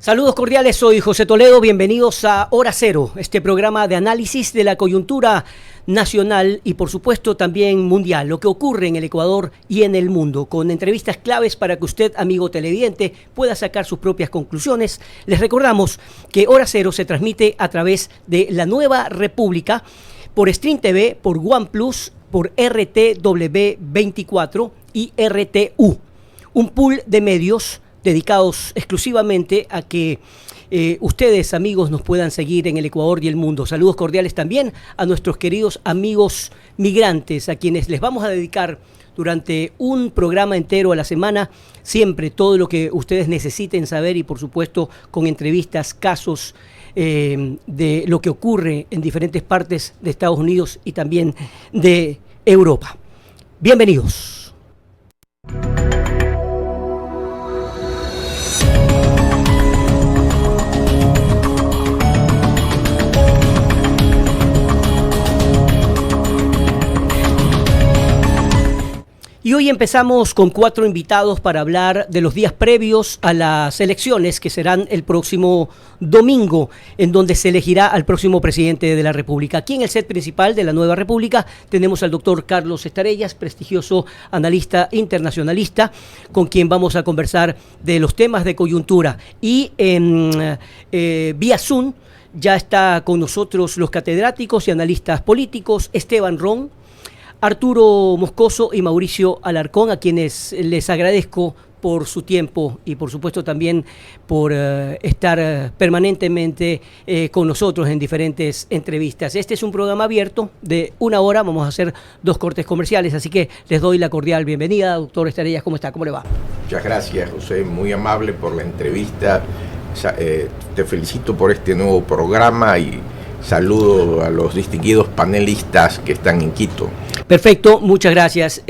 Saludos cordiales, soy José Toledo, bienvenidos a Hora Cero, este programa de análisis de la coyuntura nacional y por supuesto también mundial, lo que ocurre en el Ecuador y en el mundo, con entrevistas claves para que usted, amigo televidente, pueda sacar sus propias conclusiones. Les recordamos que Hora Cero se transmite a través de La Nueva República, por Stream TV, por OnePlus, por RTW 24 y RTU, un pool de medios dedicados exclusivamente a que ustedes, amigos, nos puedan seguir en el Ecuador y el mundo. Saludos cordiales también a nuestros queridos amigos migrantes, a quienes les vamos a dedicar durante un programa entero a la semana, siempre todo lo que ustedes necesiten saber y, por supuesto, con entrevistas, casos de lo que ocurre en diferentes partes de Estados Unidos y también de Europa. Bienvenidos. Y hoy empezamos con 4 invitados para hablar de los días previos a las elecciones que serán el próximo domingo, en donde se elegirá al próximo presidente de la República. Aquí en el set principal de La Nueva República tenemos al doctor Carlos Estarellas, prestigioso analista internacionalista, con quien vamos a conversar de los temas de coyuntura. Y vía Zoom ya está con nosotros los catedráticos y analistas políticos Esteban Ron, Arturo Moscoso y Mauricio Alarcón, a quienes les agradezco por su tiempo y por supuesto también por estar permanentemente con nosotros en diferentes entrevistas. Este es un programa abierto de 1 hora, vamos a hacer 2 cortes comerciales, así que les doy la cordial bienvenida. Doctor Estarellas, ¿cómo está? ¿Cómo le va? Muchas gracias, José, muy amable por la entrevista. Te felicito por este nuevo programa y saludo a los distinguidos panelistas que están en Quito. Perfecto, muchas gracias.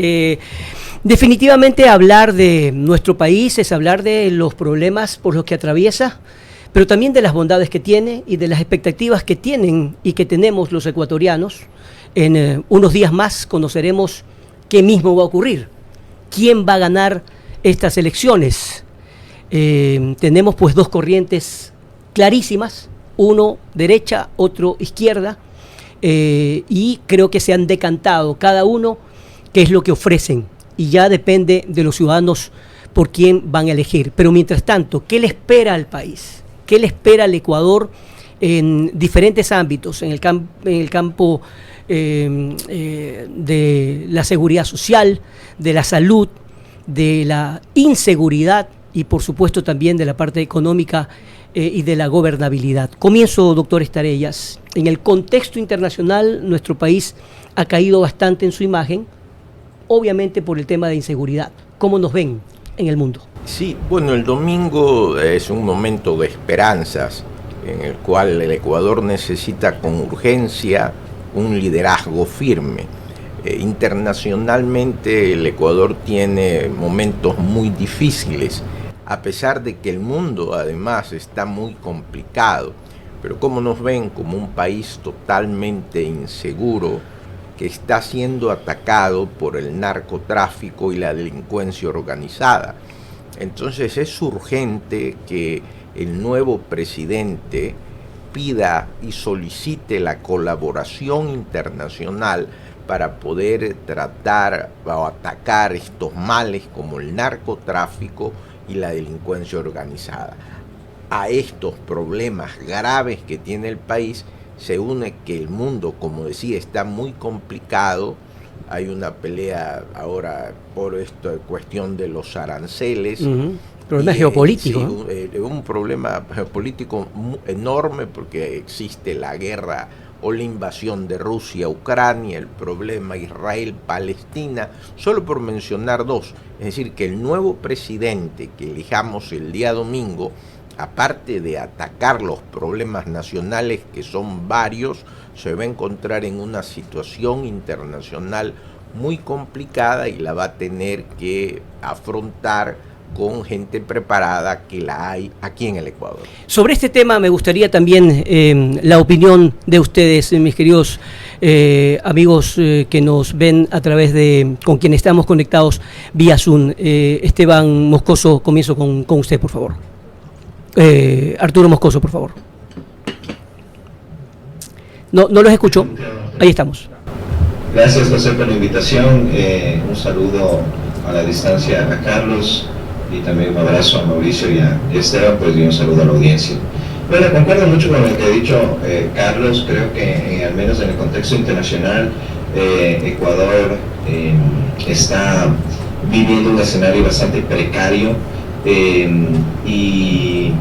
Definitivamente hablar de nuestro país es hablar de los problemas por los que atraviesa, pero también de las bondades que tiene y de las expectativas que tienen y que tenemos los ecuatorianos. En unos días más conoceremos qué mismo va a ocurrir, quién va a ganar estas elecciones. Tenemos pues 2 corrientes clarísimas, uno derecha, otro izquierda, y creo que se han decantado cada uno qué es lo que ofrecen y ya depende de los ciudadanos por quién van a elegir. Pero mientras tanto, ¿qué le espera al país? ¿Qué le espera al Ecuador en diferentes ámbitos? En el campo de la seguridad social, de la salud, de la inseguridad y por supuesto también de la parte económica y de la gobernabilidad. Comienzo, doctor Estarellas. En el contexto internacional, nuestro país ha caído bastante en su imagen, obviamente por el tema de inseguridad. ¿Cómo nos ven en el mundo? Sí, bueno, el domingo es un momento de esperanzas en el cual el Ecuador necesita con urgencia un liderazgo firme. Internacionalmente el Ecuador tiene momentos muy difíciles, a pesar de que el mundo además está muy complicado, pero ¿cómo nos ven? Como un país totalmente inseguro que está siendo atacado por el narcotráfico y la delincuencia organizada. Entonces es urgente que el nuevo presidente pida y solicite la colaboración internacional para poder tratar o atacar estos males como el narcotráfico y la delincuencia organizada. A estos problemas graves que tiene el país se une que el mundo, como decía, está muy complicado. Hay una pelea ahora por esta cuestión de los aranceles. Problema geopolítico. Sí, un problema geopolítico enorme porque existe la guerra o la invasión de Rusia a Ucrania, el problema Israel-Palestina, solo por mencionar 2. Es decir, que el nuevo presidente que elijamos el día domingo, aparte de atacar los problemas nacionales, que son varios, se va a encontrar en una situación internacional muy complicada y la va a tener que afrontar con gente preparada que la hay aquí en el Ecuador. Sobre este tema me gustaría también la opinión de ustedes, mis queridos amigos que nos ven a través de, con quienes estamos conectados vía Zoom. Esteban Moscoso, comienzo con usted, por favor. Arturo Moscoso, por favor. No los escucho. Ahí estamos. Gracias, José, por la invitación. Un saludo a la distancia a Carlos y también un abrazo a Mauricio y a Esteban, pues, y un saludo a la audiencia. Bueno, concuerdo mucho con lo que ha dicho Carlos. Creo que al menos en el contexto internacional, Ecuador está viviendo un escenario bastante precario y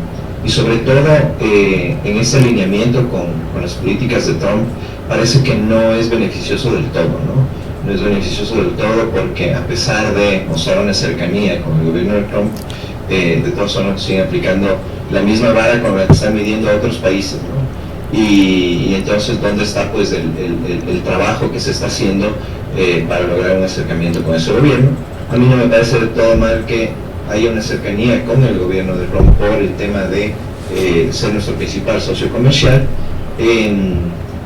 sobre todo en ese alineamiento con las políticas de Trump parece que no es beneficioso del todo, ¿no? No es beneficioso del todo porque, a pesar de mostrar una cercanía con el gobierno de Trump, de todas formas siguen aplicando la misma vara con la que están midiendo a otros países, ¿no? Y entonces, ¿dónde está pues el trabajo que se está haciendo para lograr un acercamiento con ese gobierno? A mí no me parece del todo mal que haya una cercanía con el gobierno de Trump por el tema de ser nuestro principal socio comercial,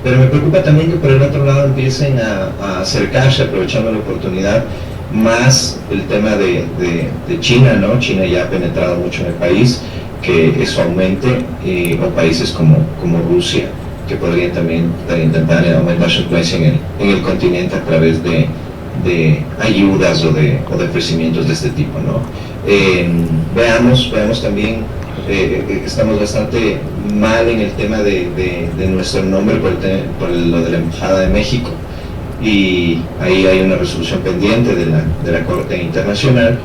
pero me preocupa también que por el otro lado empiecen a acercarse, aprovechando la oportunidad, más el tema de China, ¿no? China ya ha penetrado mucho en el país, que eso aumente, o países como Rusia, que podrían también intentar aumentar su influencia en el continente a través de ayudas o de ofrecimientos de este tipo, ¿no? Veamos también, estamos bastante mal en el tema de nuestro nombre por lo de la Embajada de México, y ahí hay una resolución pendiente de la Corte Internacional.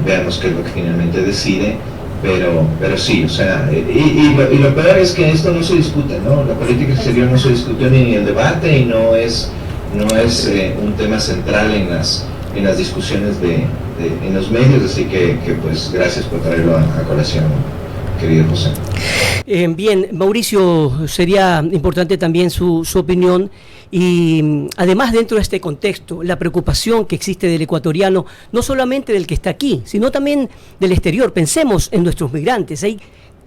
Veamos qué es lo que finalmente decide, pero sí, o sea, y lo peor es que esto no se discute, ¿no? La política exterior no se discutió ni en el debate y no es un tema central en las discusiones en los medios, así que pues gracias por traerlo a colación, querido José. Bien, Mauricio, sería importante también su opinión, y además, dentro de este contexto, la preocupación que existe del ecuatoriano, no solamente del que está aquí, sino también del exterior. Pensemos en nuestros migrantes. Hay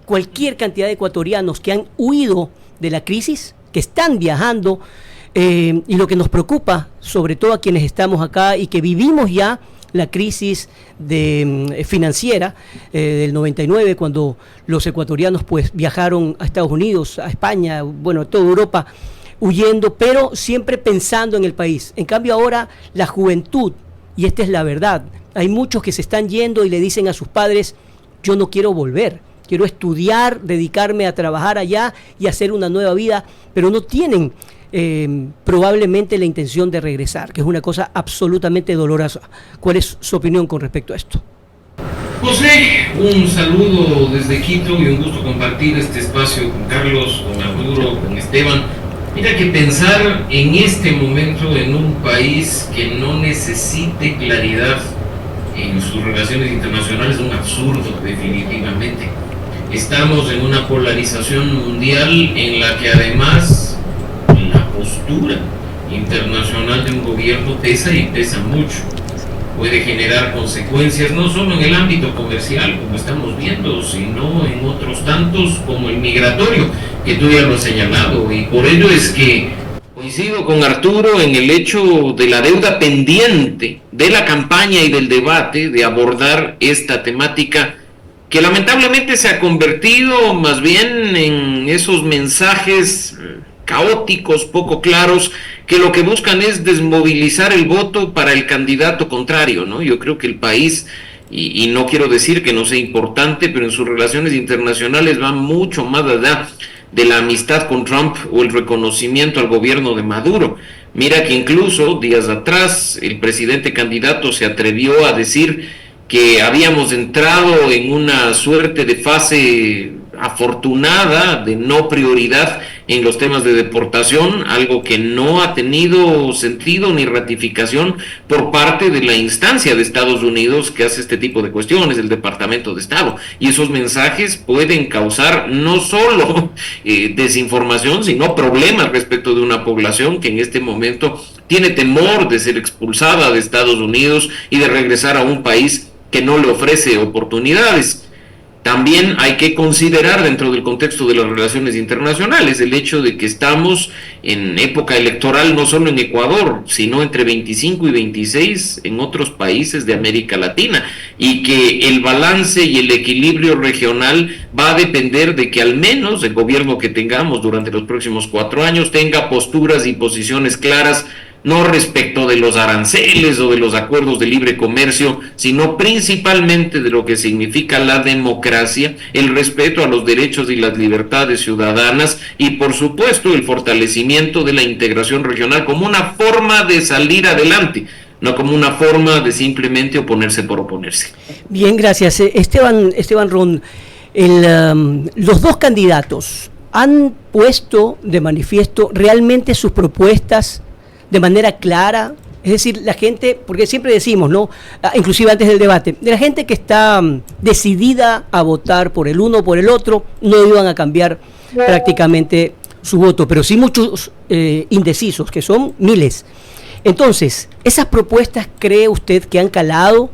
cualquier cantidad de ecuatorianos que han huido de la crisis, que están viajando, y lo que nos preocupa, sobre todo a quienes estamos acá y que vivimos ya la crisis financiera del 99, cuando los ecuatorianos pues viajaron a Estados Unidos, a España, bueno, a toda Europa, huyendo, pero siempre pensando en el país. En cambio ahora la juventud, y esta es la verdad, hay muchos que se están yendo y le dicen a sus padres: yo no quiero volver, quiero estudiar, dedicarme a trabajar allá y hacer una nueva vida, pero no tienen probablemente la intención de regresar, que es una cosa absolutamente dolorosa. ¿Cuál es su opinión con respecto a esto? José, un saludo desde Quito y un gusto compartir este espacio con Carlos, con Arturo, con Esteban. Mira que pensar en este momento en un país que no necesite claridad en sus relaciones internacionales es un absurdo, definitivamente. Estamos en una polarización mundial en la que además la postura internacional de un gobierno pesa y pesa mucho. Puede generar consecuencias no solo en el ámbito comercial, como estamos viendo, sino en otros tantos, como el migratorio, que tú ya lo has señalado. Y por ello es que coincido con Arturo en el hecho de la deuda pendiente de la campaña y del debate de abordar esta temática, que lamentablemente se ha convertido más bien en esos mensajes caóticos, poco claros, que lo que buscan es desmovilizar el voto para el candidato contrario, ¿no? Yo creo que el país, y no quiero decir que no sea importante, pero en sus relaciones internacionales va mucho más allá de la amistad con Trump o el reconocimiento al gobierno de Maduro. Mira que incluso días atrás el presidente candidato se atrevió a decir que habíamos entrado en una suerte de fase afortunada de no prioridad en los temas de deportación, algo que no ha tenido sentido ni ratificación por parte de la instancia de Estados Unidos que hace este tipo de cuestiones, el Departamento de Estado. Y esos mensajes pueden causar no solo desinformación, sino problemas respecto de una población que en este momento tiene temor de ser expulsada de Estados Unidos y de regresar a un país que no le ofrece oportunidades. también hay que considerar dentro del contexto de las relaciones internacionales el hecho de que estamos en época electoral no solo en Ecuador, sino entre 25 y 26 en otros países de América Latina, y que el balance y el equilibrio regional va a depender de que al menos el gobierno que tengamos durante los próximos 4 años tenga posturas y posiciones claras, no respecto de los aranceles o de los acuerdos de libre comercio, sino principalmente de lo que significa la democracia, el respeto a los derechos y las libertades ciudadanas y, por supuesto, el fortalecimiento de la integración regional como una forma de salir adelante, no como una forma de simplemente oponerse por oponerse. Bien, gracias. Esteban Ron, los dos candidatos han puesto de manifiesto realmente sus propuestas de manera clara, es decir, la gente, porque siempre decimos, ¿no? Inclusive antes del debate, de la gente que está decidida a votar por el uno o por el otro, no iban a cambiar prácticamente su voto, pero sí muchos indecisos, que son miles. Entonces, ¿esas propuestas cree usted que han calado,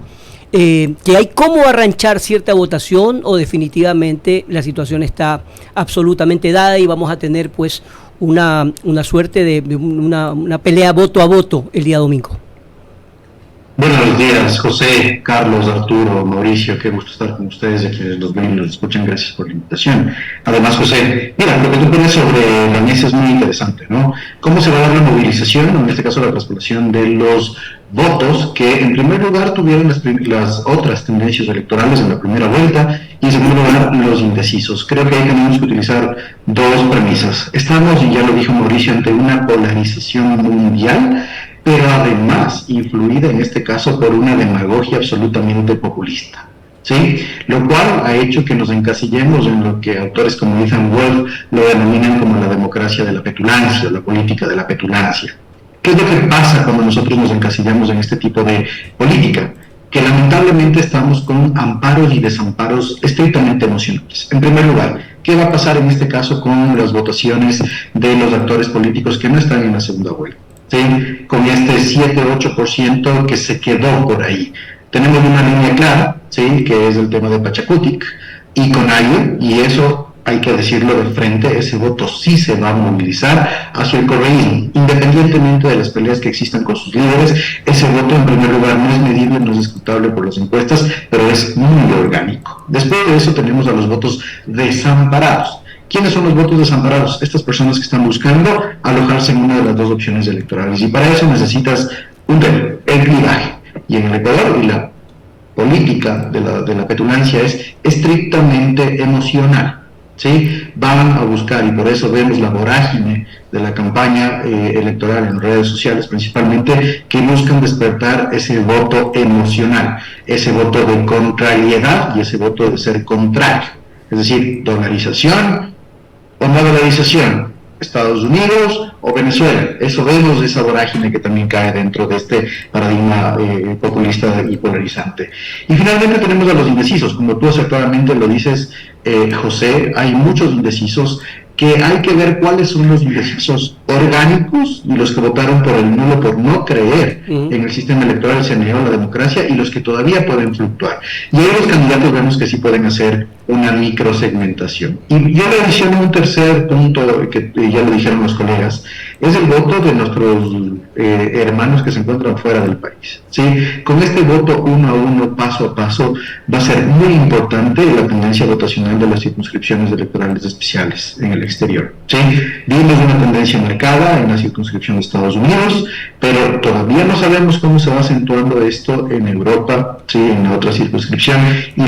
que hay cómo arranchar cierta votación, o definitivamente la situación está absolutamente dada y vamos a tener pues una suerte de una pelea voto a voto el día domingo? Buenos días, José, Carlos, Arturo, Mauricio, qué gusto estar con ustedes, a quienes los ven y los escuchan, gracias por la invitación. Además, José, mira, lo que tú pones sobre la mesa es muy interesante, ¿no? ¿Cómo se va a dar la movilización, en este caso la traspolación de los votos que en primer lugar tuvieron las otras tendencias electorales en la primera vuelta, y en segundo lugar los indecisos? Creo que ahí tenemos que utilizar dos premisas. Estamos, y ya lo dijo Mauricio, ante una polarización mundial, pero además influida en este caso por una demagogia absolutamente populista, ¿sí? Lo cual ha hecho que nos encasillemos en lo que autores como Ethan Wolf lo denominan como la democracia de la petulancia, la política de la petulancia. ¿Qué es lo que pasa cuando nosotros nos encasillamos en este tipo de política? Que lamentablemente estamos con amparos y desamparos estrictamente emocionales. En primer lugar, ¿qué va a pasar en este caso con las votaciones de los actores políticos que no están en la segunda vuelta? ¿Sí? Con este 7-8% que se quedó por ahí. Tenemos una línea clara, ¿sí? Que es el tema de Pachacutic y Conalle, y eso hay que decirlo de frente, ese voto sí se va a movilizar hacia el correísmo, independientemente de las peleas que existan con sus líderes. Ese voto en primer lugar no es medible, no es escrutable por las encuestas, pero es muy orgánico. Después de eso tenemos a los votos desamparados. ¿Quiénes son los votos desamparados? Estas personas que están buscando alojarse en una de las dos opciones electorales, y para eso necesitas el clivaje. Y en el Ecuador, y la política de la petulancia es estrictamente emocional, ¿sí? Van a buscar, y por eso vemos la vorágine de la campaña electoral en redes sociales principalmente, que buscan despertar ese voto emocional, ese voto de contrariedad y ese voto de ser contrario, es decir, dolarización o no dolarización, Estados Unidos o Venezuela. Eso vemos, esa vorágine que también cae dentro de este paradigma populista y polarizante. Y finalmente tenemos a los indecisos. Como tú acertadamente lo dices, José, hay muchos indecisos, que hay que ver cuáles son los indecisos orgánicos y los que votaron por el nulo por no creer en el sistema electoral, el CNE, la democracia, y los que todavía pueden fluctuar. Y ahí los candidatos vemos que sí pueden hacer una microsegmentación. Y yo le adiciono un tercer punto que ya lo dijeron los colegas, es el voto de nuestros hermanos que se encuentran fuera del país, ¿sí? Con este voto uno a uno, paso a paso, va a ser muy importante la tendencia votacional de las circunscripciones electorales especiales en el exterior, ¿sí? Vimos una tendencia marcada en la circunscripción de Estados Unidos, pero todavía no sabemos cómo se va acentuando esto en Europa, ¿sí? En la otra circunscripción, y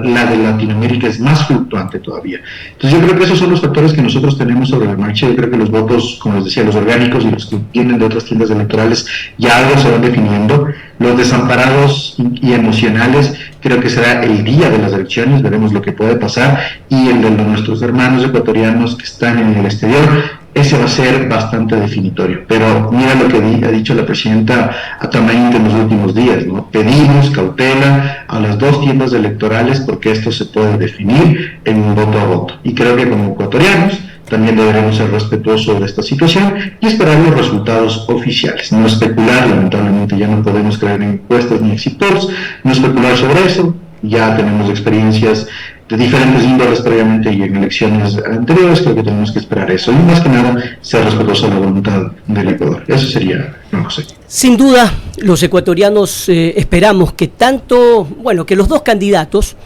la de Latinoamérica es más fluctuante todavía. Entonces yo creo que esos son los factores que nosotros tenemos sobre la marcha. Yo creo que los votos, como les decía, los orgánicos y los que vienen de otras tiendas electorales, ya algo se van definiendo. Los desamparados y emocionales, creo que será el día de las elecciones, veremos lo que puede pasar, y el de nuestros hermanos ecuatorianos que están en el exterior, ese va a ser bastante definitorio. Pero mira lo que ha dicho la presidenta Atamainte en los últimos días, ¿no? Pedimos cautela a las dos tiendas electorales porque esto se puede definir en un voto a voto. Y creo que como ecuatorianos también deberemos ser respetuosos de esta situación y esperar los resultados oficiales. No especular, lamentablemente ya no podemos creer en encuestas ni exit polls, no especular sobre eso. Ya tenemos experiencias de diferentes índoles previamente y en elecciones anteriores. Creo que tenemos que esperar eso y más que nada ser respetuosos a la voluntad del Ecuador. Eso sería, no José. Sin duda, los ecuatorianos esperamos que que los dos candidatos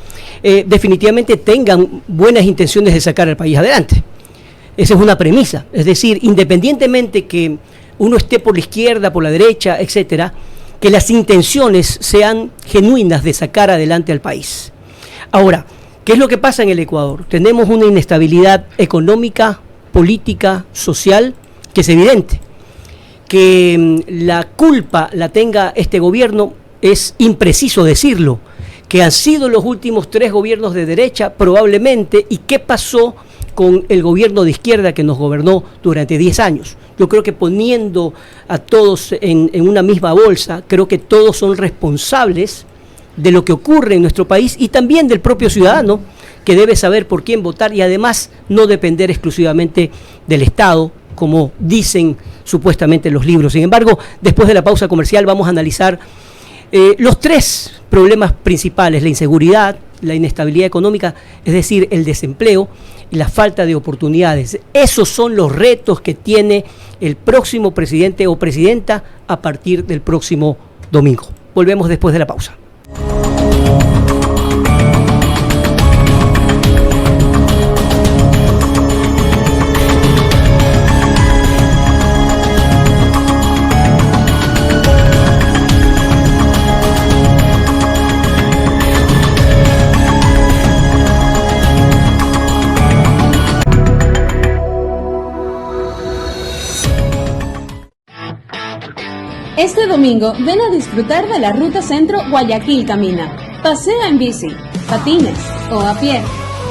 definitivamente tengan buenas intenciones de sacar al país adelante. Esa es una premisa, es decir, independientemente que uno esté por la izquierda, por la derecha, etcétera, que las intenciones sean genuinas de sacar adelante al país. Ahora, ¿qué es lo que pasa en el Ecuador? Tenemos una inestabilidad económica, política, social, que es evidente. Que la culpa la tenga este gobierno es impreciso decirlo, que han sido los últimos 3 gobiernos de derecha probablemente, y qué pasó con el gobierno de izquierda que nos gobernó durante 10 años. Yo creo que poniendo a todos en una misma bolsa, creo que todos son responsables de lo que ocurre en nuestro país y también del propio ciudadano, que debe saber por quién votar y además no depender exclusivamente del Estado, como dicen supuestamente los libros. Sin embargo, después de la pausa comercial vamos a analizar los 3 problemas principales: la inseguridad, la inestabilidad económica, es decir, el desempleo y la falta de oportunidades. Esos son los retos que tiene el próximo presidente o presidenta a partir del próximo domingo. Volvemos después de la pausa. Este domingo ven a disfrutar de la Ruta Centro Guayaquil Camina. Pasea en bici, patines o a pie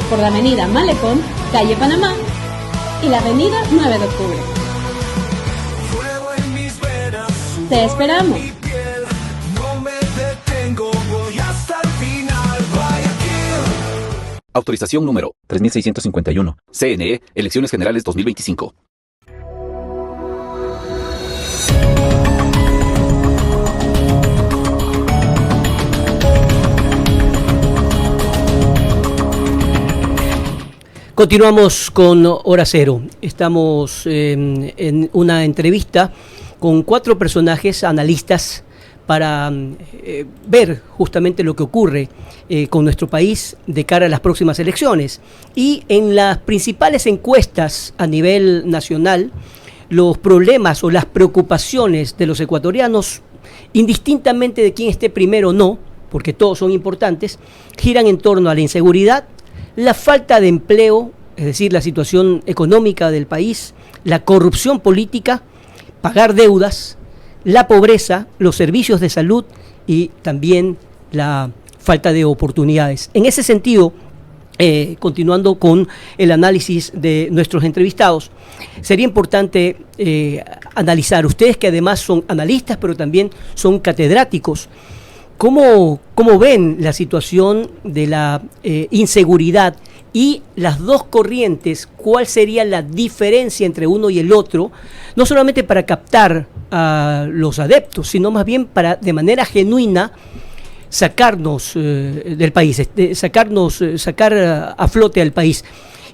por la avenida Malecón, calle Panamá y la avenida 9 de octubre. Te esperamos. Autorización número 3651. CNE, Elecciones Generales 2025. Continuamos con Hora Cero. Estamos en una entrevista con 4 personajes analistas para ver justamente lo que ocurre con nuestro país de cara a las próximas elecciones. Y en las principales encuestas a nivel nacional, los problemas o las preocupaciones de los ecuatorianos, indistintamente de quién esté primero o no, porque todos son importantes, giran en torno a la inseguridad, la falta de empleo, es decir, la situación económica del país, la corrupción política, pagar deudas, la pobreza, los servicios de salud y también la falta de oportunidades. En ese sentido, continuando con el análisis de nuestros entrevistados, sería importante analizar, ustedes que además son analistas, pero también son catedráticos, ¿cómo ven la situación de la inseguridad y las dos corrientes? ¿Cuál sería la diferencia entre uno y el otro? No solamente para captar a los adeptos, sino más bien para, de manera genuina, sacarnos del país, sacar a flote al país.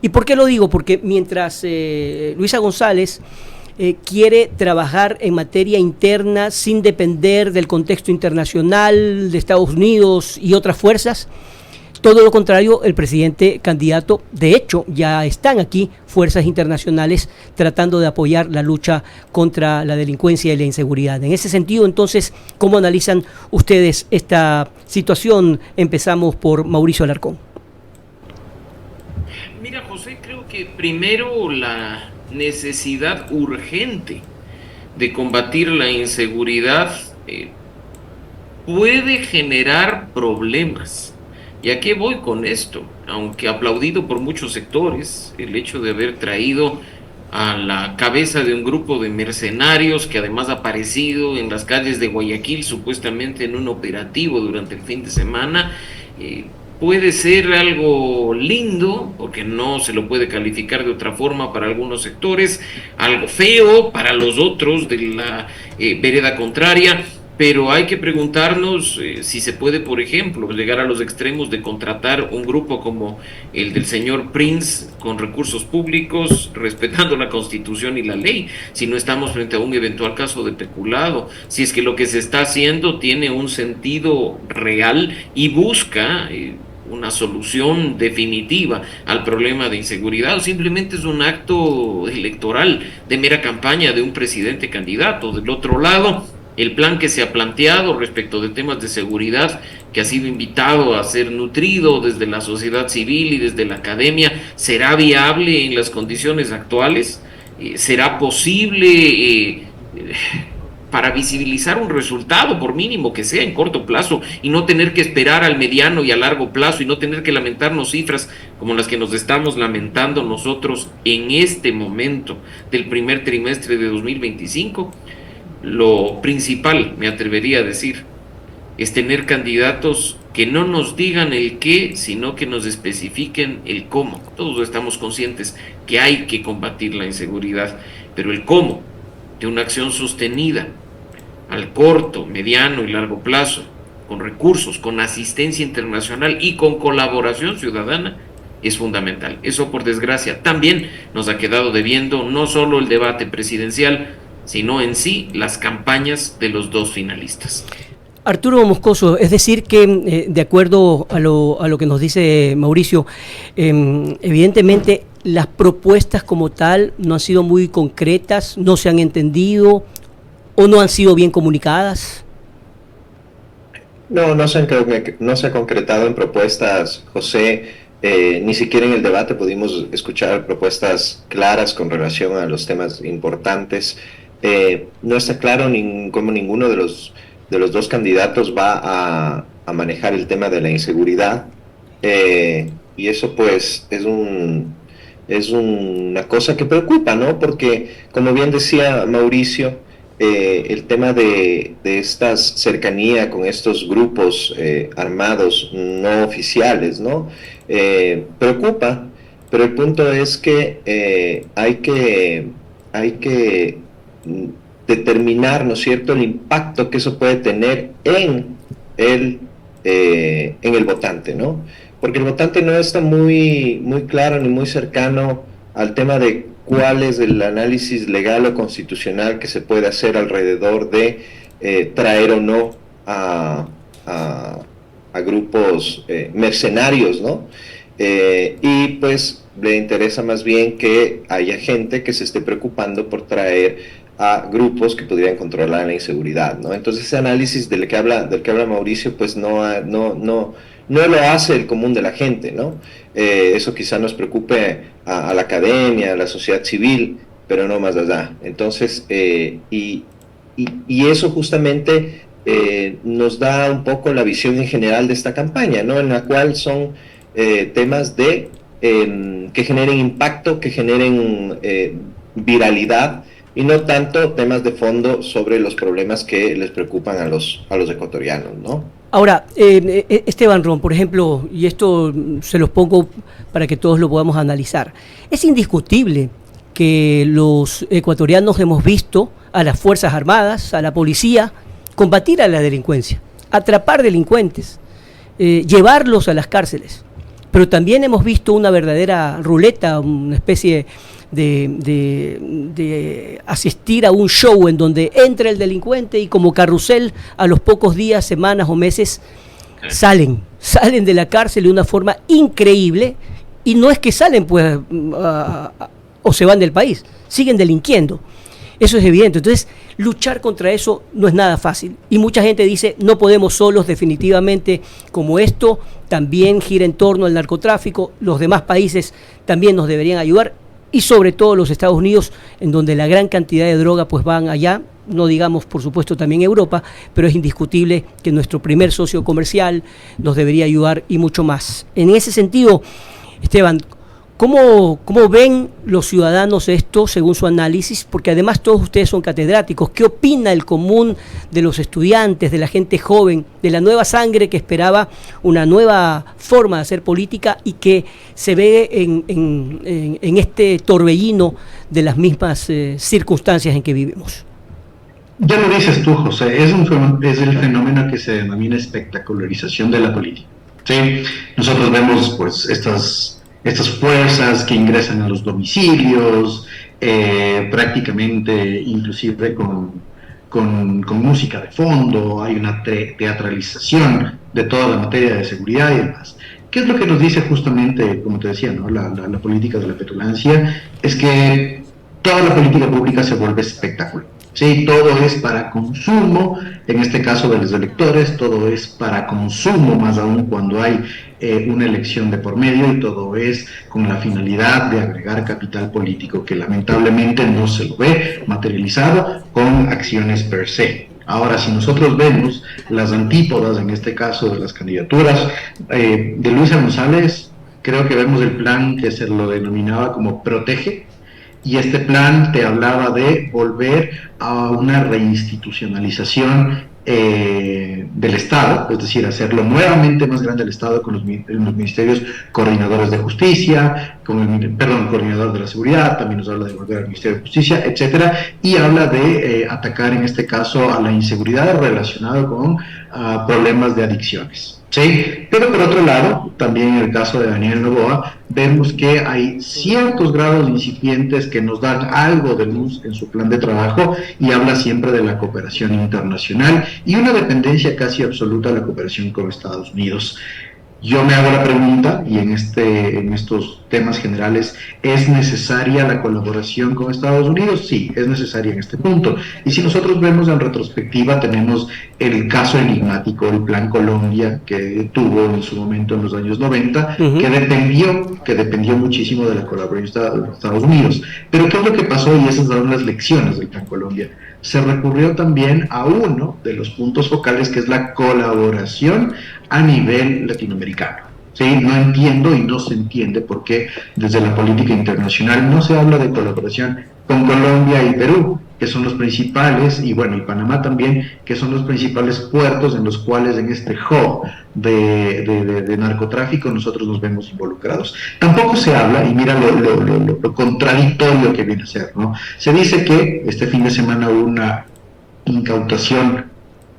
¿Y por qué lo digo? Porque mientras Luisa González quiere trabajar en materia interna sin depender del contexto internacional, de Estados Unidos y otras fuerzas, todo lo contrario, el presidente candidato, de hecho, ya están aquí fuerzas internacionales tratando de apoyar la lucha contra la delincuencia y la inseguridad. En ese sentido, entonces, ¿cómo analizan ustedes esta situación? Empezamos por Mauricio Alarcón. Mira, José, creo que primero la necesidad urgente de combatir la inseguridad puede generar problemas. ¿Y a qué voy con esto? Aunque aplaudido por muchos sectores, el hecho de haber traído a la cabeza de un grupo de mercenarios que además ha aparecido en las calles de Guayaquil supuestamente en un operativo durante el fin de semana, puede ser algo lindo, porque no se lo puede calificar de otra forma para algunos sectores, algo feo para los otros de la vereda contraria, pero hay que preguntarnos si se puede, por ejemplo, llegar a los extremos de contratar un grupo como el del señor Prince con recursos públicos, respetando la Constitución y la ley, si no estamos frente a un eventual caso de peculado, si es que lo que se está haciendo tiene un sentido real y busca una solución definitiva al problema de inseguridad, o simplemente es un acto electoral de mera campaña de un presidente candidato. Del otro lado, el plan que se ha planteado respecto de temas de seguridad, que ha sido invitado a ser nutrido desde la sociedad civil y desde la academia, ¿será viable en las condiciones actuales? ¿Será posible para visibilizar un resultado, por mínimo que sea en corto plazo, y no tener que esperar al mediano y a largo plazo, y no tener que lamentarnos cifras como las que nos estamos lamentando nosotros en este momento del primer trimestre de 2025? Lo principal, me atrevería a decir, es tener candidatos que no nos digan el qué, sino que nos especifiquen el cómo. Todos estamos conscientes que hay que combatir la inseguridad, pero el cómo de una acción sostenida al corto, mediano y largo plazo, con recursos, con asistencia internacional y con colaboración ciudadana, es fundamental. Eso, por desgracia, también nos ha quedado debiendo no solo el debate presidencial, sino en sí las campañas de los dos finalistas. Arturo Moscoso, es decir que de acuerdo a lo que nos dice Mauricio, evidentemente las propuestas como tal no han sido muy concretas, no se han entendido o no han sido bien comunicadas. No se ha concretado en propuestas, José. Ni siquiera en el debate pudimos escuchar propuestas claras con relación a los temas importantes. No está claro cómo ninguno de los dos candidatos va a manejar el tema de la inseguridad, y eso pues es una cosa que preocupa, ¿no? Porque, como bien decía Mauricio, el tema de esta cercanía con estos grupos armados no oficiales, ¿no? Preocupa, pero el punto es que hay que determinar, ¿no es cierto?, el impacto que eso puede tener en el votante, ¿no? Porque el votante no está muy claro ni muy cercano al tema de cuál es el análisis legal o constitucional que se puede hacer alrededor de traer o no a grupos mercenarios, ¿no? Y pues le interesa más bien que haya gente que se esté preocupando por traer a grupos que pudieran controlar la inseguridad, ¿no? Entonces ese análisis del que habla Mauricio, pues no lo hace el común de la gente, ¿no? Eso quizá nos preocupe a la academia, a la sociedad civil, pero no más allá. Entonces, y eso justamente nos da un poco la visión en general de esta campaña, ¿no? En la cual son temas que generen impacto, que generen viralidad, y no tanto temas de fondo sobre los problemas que les preocupan a los ecuatorianos, ¿no? Ahora, Esteban Ron, por ejemplo, y esto se los pongo para que todos lo podamos analizar, es indiscutible que los ecuatorianos hemos visto a las Fuerzas Armadas, a la policía, combatir a la delincuencia, atrapar delincuentes, llevarlos a las cárceles, pero también hemos visto una verdadera ruleta, una especie de asistir a un show en donde entra el delincuente y como carrusel a los pocos días, semanas o meses salen de la cárcel de una forma increíble, y no es que salen pues o se van del país, siguen delinquiendo. Eso es evidente. Entonces, luchar contra eso no es nada fácil. Y mucha gente dice, no podemos solos, definitivamente, como esto también gira en torno al narcotráfico, los demás países también nos deberían ayudar, y sobre todo los Estados Unidos, en donde la gran cantidad de droga pues van allá, no digamos por supuesto también Europa, pero es indiscutible que nuestro primer socio comercial nos debería ayudar y mucho más. En ese sentido, Esteban, ¿cómo ven los ciudadanos esto según su análisis? Porque además todos ustedes son catedráticos. ¿Qué opina el común de los estudiantes, de la gente joven, de la nueva sangre que esperaba una nueva forma de hacer política y que se ve en este torbellino de las mismas circunstancias en que vivimos? Ya lo dices tú, José, es el fenómeno que se denomina espectacularización de la política. ¿Sí? Nosotros vemos pues estas fuerzas que ingresan a los domicilios, prácticamente inclusive con música de fondo, hay una teatralización de toda la materia de seguridad y demás. ¿Qué es lo que nos dice justamente, como te decía, ¿no? la política de la petulancia? Es que toda la política pública se vuelve espectacular. Sí, todo es para consumo, en este caso de los electores, todo es para consumo, más aún cuando hay una elección de por medio, y todo es con la finalidad de agregar capital político, que lamentablemente no se lo ve materializado con acciones per se. Ahora, si nosotros vemos las antípodas, en este caso de las candidaturas de Luisa González, creo que vemos el plan que se lo denominaba como Protege, y este plan te hablaba de volver a una reinstitucionalización del Estado, es decir, hacerlo nuevamente más grande el Estado con los ministerios coordinadores de justicia, coordinador de la seguridad, también nos habla de volver al Ministerio de Justicia, etcétera, y habla de atacar en este caso a la inseguridad relacionada con problemas de adicciones. Sí, pero por otro lado, también en el caso de Daniel Noboa, vemos que hay ciertos grados incipientes que nos dan algo de luz en su plan de trabajo, y habla siempre de la cooperación internacional y una dependencia casi absoluta de la cooperación con Estados Unidos. Yo me hago la pregunta, y en estos temas generales, ¿es necesaria la colaboración con Estados Unidos? Sí, es necesaria en este punto. Y si nosotros vemos en retrospectiva, tenemos el caso enigmático, el Plan Colombia, que tuvo en su momento en los años 90, que dependió muchísimo de la colaboración de Estados Unidos. Pero ¿qué es lo que pasó? Y esas son las lecciones del Plan Colombia. Se recurrió también a uno de los puntos focales, que es la colaboración a nivel latinoamericano. ¿Sí? No entiendo y no se entiende por qué desde la política internacional no se habla de colaboración con Colombia y Perú, que son los principales, y bueno, y Panamá también, que son los principales puertos en los cuales en este hub de narcotráfico nosotros nos vemos involucrados. Tampoco se habla, y mira lo contradictorio que viene a ser, ¿no? Se dice que este fin de semana hubo una incautación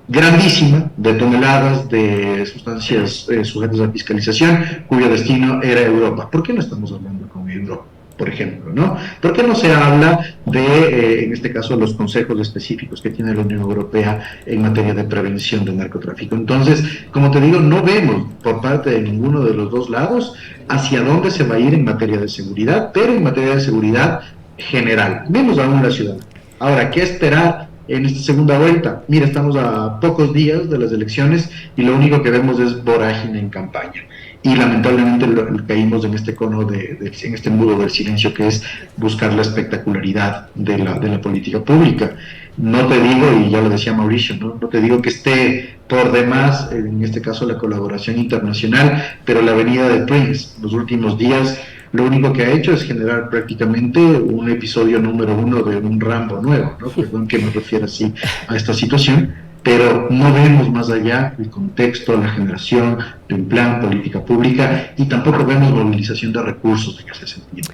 grandísima de toneladas de sustancias sujetas a fiscalización, cuyo destino era Europa. ¿Por qué no estamos hablando con Europa, por ejemplo, ¿no? ¿Por qué no se habla de, en este caso, los consejos específicos que tiene la Unión Europea en materia de prevención del narcotráfico? Entonces, como te digo, no vemos por parte de ninguno de los dos lados hacia dónde se va a ir en materia de seguridad, pero en materia de seguridad general, menos aún la ciudad. Ahora, ¿qué esperar en esta segunda vuelta? Mira, estamos a pocos días de las elecciones y lo único que vemos es vorágine en campaña. Y lamentablemente caímos en este cono, en este embudo del silencio, que es buscar la espectacularidad de la política pública. No te digo, y ya lo decía Mauricio, no te digo que esté por demás, en este caso, la colaboración internacional, pero la venida de Prince, los últimos días, lo único que ha hecho es generar prácticamente un episodio número 1 de un Rambo nuevo, ¿no? Perdón que me refiera así a esta situación, pero no vemos más allá el contexto, la generación de un plan, política pública, y tampoco vemos movilización de recursos en ese sentido.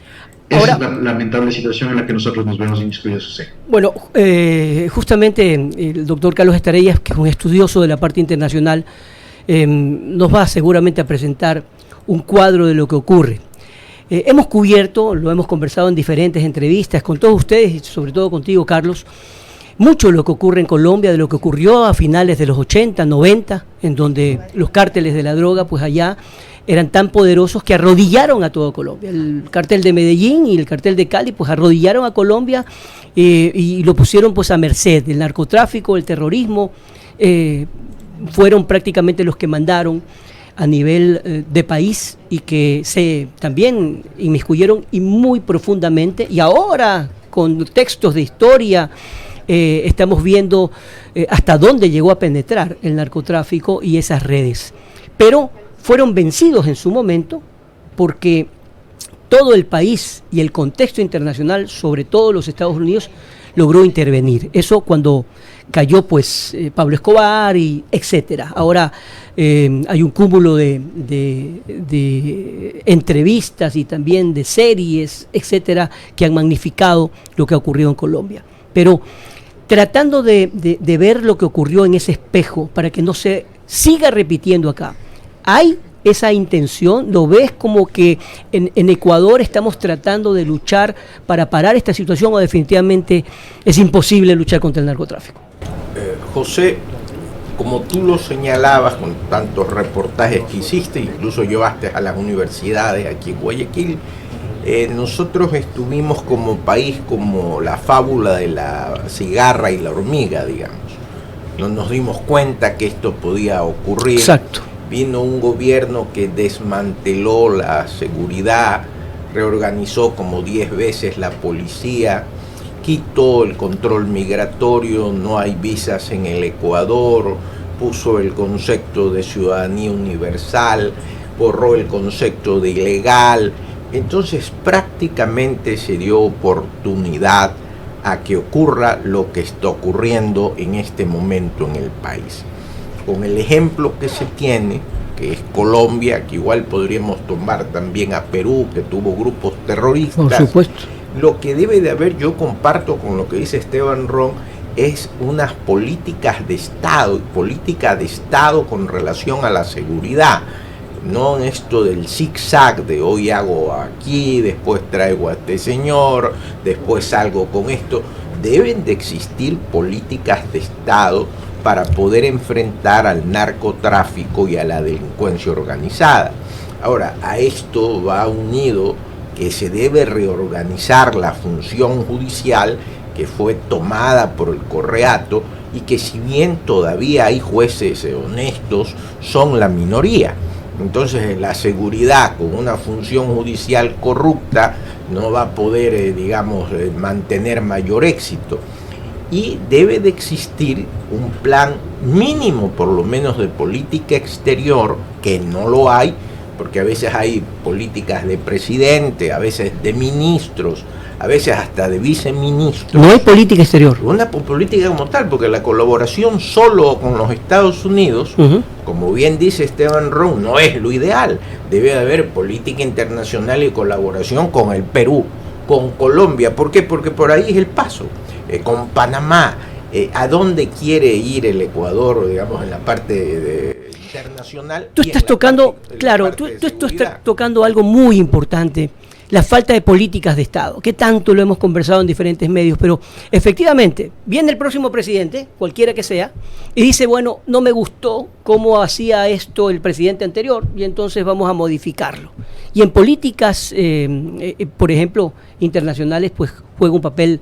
Esa es la lamentable situación en la que nosotros nos vemos inmiscuidos. Bueno, justamente el doctor Carlos Estarellas, que es un estudioso de la parte internacional, nos va seguramente a presentar un cuadro de lo que ocurre. Hemos cubierto, lo hemos conversado en diferentes entrevistas con todos ustedes y sobre todo contigo, Carlos, mucho de lo que ocurre en Colombia, de lo que ocurrió a finales de los 80, 90, en donde los cárteles de la droga, pues allá eran tan poderosos que arrodillaron a toda Colombia. El cartel de Medellín y el cartel de Cali, pues arrodillaron a Colombia y lo pusieron pues a merced. El narcotráfico, el terrorismo, fueron prácticamente los que mandaron a nivel de país y que se también inmiscuyeron y muy profundamente, y ahora con textos de historia estamos viendo hasta dónde llegó a penetrar el narcotráfico y esas redes, pero fueron vencidos en su momento porque todo el país y el contexto internacional, sobre todo los Estados Unidos, logró intervenir. Eso cuando cayó pues Pablo Escobar y etcétera. Ahora hay un cúmulo de entrevistas y también de series, etcétera, que han magnificado lo que ha ocurrido en Colombia. Pero tratando de ver lo que ocurrió en ese espejo para que no se siga repitiendo acá. ¿Hay esa intención? ¿Lo ves como que en Ecuador estamos tratando de luchar para parar esta situación o definitivamente es imposible luchar contra el narcotráfico? José, como tú lo señalabas con tantos reportajes que hiciste, incluso llevaste a las universidades aquí en Guayaquil, nosotros estuvimos como país como la fábula de la cigarra y la hormiga, digamos. No nos dimos cuenta que esto podía ocurrir. Exacto. Vino un gobierno que desmanteló la seguridad, reorganizó como 10 veces la policía, quitó el control migratorio, no hay visas en el Ecuador, puso el concepto de ciudadanía universal, borró el concepto de ilegal. Entonces prácticamente se dio oportunidad a que ocurra lo que está ocurriendo en este momento en el país. Con el ejemplo que se tiene, que es Colombia, que igual podríamos tomar también a Perú, que tuvo grupos terroristas. Por supuesto. Lo que debe de haber, yo comparto con lo que dice Esteban Ron, es unas políticas de Estado, política de Estado con relación a la seguridad. No en esto del zigzag de hoy hago aquí, después traigo a este señor, después salgo con esto. Deben de existir políticas de Estado para poder enfrentar al narcotráfico y a la delincuencia organizada. Ahora, a esto va unido que se debe reorganizar la función judicial que fue tomada por el Correato y que si bien todavía hay jueces honestos, son la minoría. Entonces la seguridad con una función judicial corrupta no va a poder, mantener mayor éxito. Y debe de existir un plan mínimo, por lo menos de política exterior, que no lo hay, porque a veces hay políticas de presidente, a veces de ministros, a veces hasta de viceministros. No hay política exterior. Una política como tal, porque la colaboración solo con los Estados Unidos, como bien dice Esteban Ron, no es lo ideal. Debe de haber política internacional y colaboración con el Perú, con Colombia. ¿Por qué? Porque por ahí es el paso. Con Panamá, ¿a dónde quiere ir el Ecuador, digamos, en la parte internacional? Tú estás tocando, claro, tú estás tocando algo muy importante, la falta de políticas de Estado, que tanto lo hemos conversado en diferentes medios, pero efectivamente, viene el próximo presidente, cualquiera que sea, y dice, bueno, no me gustó cómo hacía esto el presidente anterior, y entonces vamos a modificarlo. Y en políticas, por ejemplo, internacionales, pues juega un papel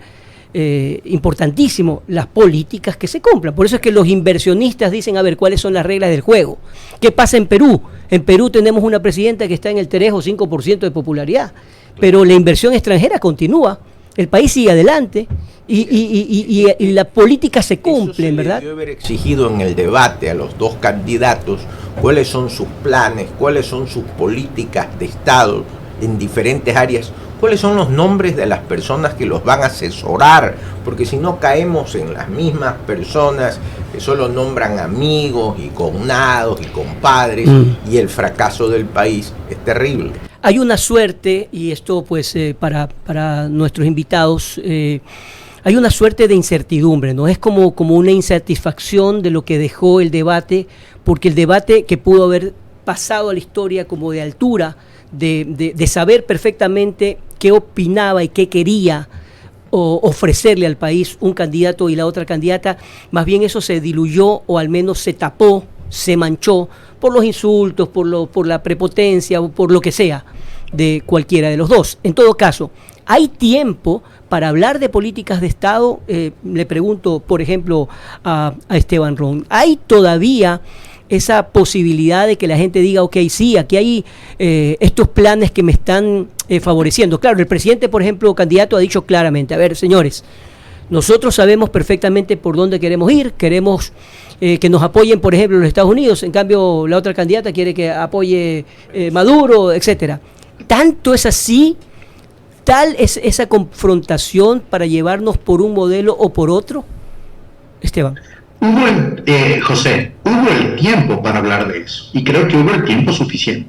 importantísimo las políticas que se cumplan. Por eso es que los inversionistas dicen, a ver, ¿cuáles son las reglas del juego? ¿Qué pasa en Perú? En Perú tenemos una presidenta que está en el 3 o 5% de popularidad, pero la inversión extranjera continúa, el país sigue adelante y la política se cumple, ¿verdad? Debe haber exigido en el debate a los dos candidatos cuáles son sus planes, cuáles son sus políticas de Estado en diferentes áreas, cuáles son los nombres de las personas que los van a asesorar, porque si no caemos en las mismas personas que solo nombran amigos y cognados y compadres, y el fracaso del país es terrible. Hay una suerte, y esto pues para nuestros invitados, hay una suerte de incertidumbre, ¿no? Es como una insatisfacción de lo que dejó el debate, porque el debate que pudo haber pasado a la historia como de altura, de saber perfectamente qué opinaba y qué quería ofrecerle al país un candidato y la otra candidata, más bien eso se diluyó o al menos se tapó, se manchó por los insultos, por la prepotencia o por lo que sea de cualquiera de los dos. En todo caso, ¿hay tiempo para hablar de políticas de Estado? Le pregunto, por ejemplo, a Esteban Ron, ¿hay todavía esa posibilidad de que la gente diga, ok, sí, aquí hay estos planes que me están favoreciendo? Claro, el presidente, por ejemplo, candidato, ha dicho claramente, a ver, señores, nosotros sabemos perfectamente por dónde queremos ir, queremos que nos apoyen, por ejemplo, los Estados Unidos, en cambio la otra candidata quiere que apoye Maduro, etcétera. ¿Tanto es así? ¿Tal es esa confrontación para llevarnos por un modelo o por otro? Esteban. José, hubo el tiempo para hablar de eso, y creo que hubo el tiempo suficiente.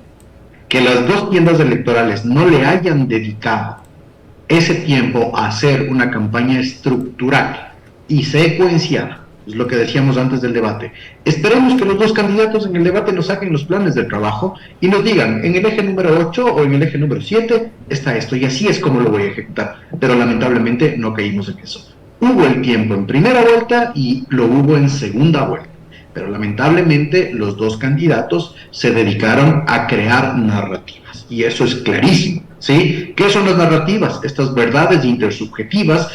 Que las dos tiendas electorales no le hayan dedicado ese tiempo a hacer una campaña estructural y secuenciada. Es lo que decíamos antes del debate. Esperemos que los dos candidatos en el debate nos saquen los planes de trabajo y nos digan, en el eje número 8 o en el eje número 7 está esto, y así es como lo voy a ejecutar. Pero lamentablemente no caímos en eso. Hubo el tiempo en primera vuelta y lo hubo en segunda vuelta. Pero lamentablemente los dos candidatos se dedicaron a crear narrativas. Y eso es clarísimo, ¿sí? ¿Qué son las narrativas? Estas verdades intersubjetivas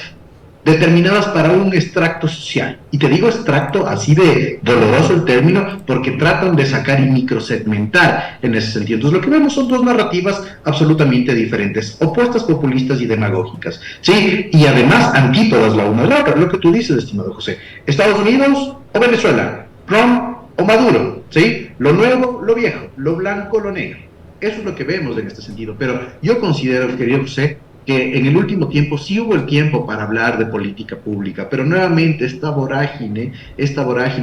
determinadas para un extracto social. Y te digo extracto así de doloroso el término, porque tratan de sacar y microsegmentar en ese sentido. Entonces lo que vemos son dos narrativas absolutamente diferentes, opuestas, populistas y demagógicas, ¿sí? Y además antípodas la una de la otra, lo que tú dices, estimado José. Estados Unidos o Venezuela, Trump o Maduro, ¿sí? Lo nuevo, lo viejo, lo blanco, lo negro. Eso es lo que vemos en este sentido. Pero yo considero, querido José, que en el último tiempo sí hubo el tiempo para hablar de política pública, pero nuevamente esta vorágine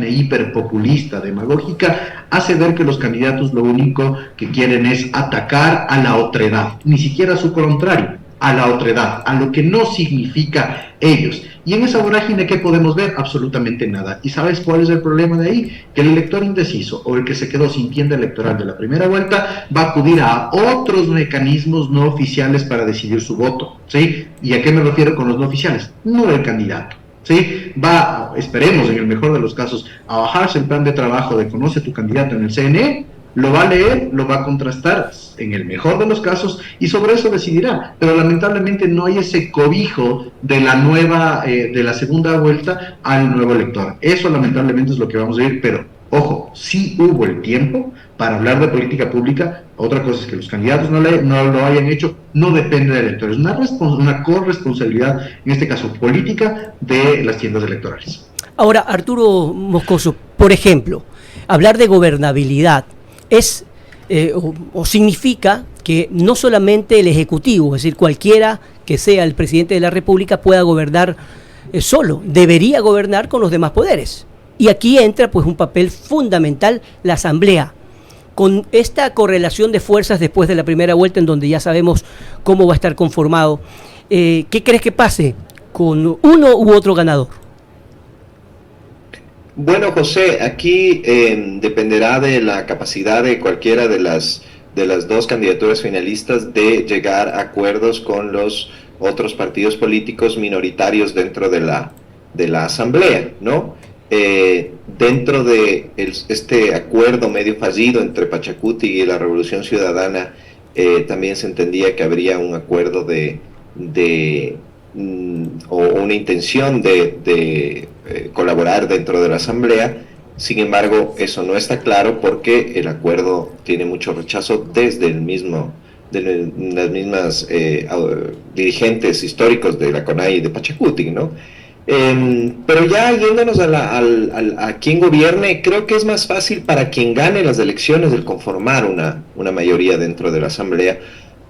hiperpopulista, demagógica, hace ver que los candidatos lo único que quieren es atacar a la otredad, ni siquiera a su contrario, a la otredad, a lo que no significa ellos. Y en esa vorágine, ¿qué podemos ver? Absolutamente nada. ¿Y sabes cuál es el problema de ahí? Que el elector indeciso o el que se quedó sin tienda electoral de la primera vuelta va a acudir a otros mecanismos no oficiales para decidir su voto, ¿sí? ¿Y a qué me refiero con los no oficiales? No el candidato, ¿sí? Va, esperemos en el mejor de los casos, a bajarse el plan de trabajo de conoce tu candidato en el CNE, lo va a leer, lo va a contrastar en el mejor de los casos y sobre eso decidirá. Pero lamentablemente no hay ese cobijo de la nueva, de la segunda vuelta al nuevo elector. Eso lamentablemente es lo que vamos a ver, pero ojo, sí hubo el tiempo para hablar de política pública. Otra cosa es que los candidatos no lo hayan hecho, no depende del elector, es una corresponsabilidad, en este caso política, de las tiendas electorales. Ahora, Arturo Moscoso, por ejemplo, hablar de gobernabilidad es o significa que no solamente el Ejecutivo, es decir, cualquiera que sea el presidente de la República pueda gobernar solo, debería gobernar con los demás poderes. Y aquí entra pues un papel fundamental la Asamblea, con esta correlación de fuerzas después de la primera vuelta en donde ya sabemos cómo va a estar conformado. ¿Qué crees que pase con uno u otro ganador? Bueno, José, aquí dependerá de la capacidad de cualquiera de las dos candidaturas finalistas de llegar a acuerdos con los otros partidos políticos minoritarios dentro de la Asamblea, ¿no? Dentro de este acuerdo medio fallido entre Pachacuti y la Revolución Ciudadana, también se entendía que habría un acuerdo o una intención de colaborar dentro de la Asamblea. Sin embargo, eso no está claro porque el acuerdo tiene mucho rechazo desde de las mismas dirigentes históricos de la CONAI y de Pachacuti, ¿no? Pero ya yéndonos a quien gobierne, creo que es más fácil para quien gane las elecciones el conformar una mayoría dentro de la Asamblea,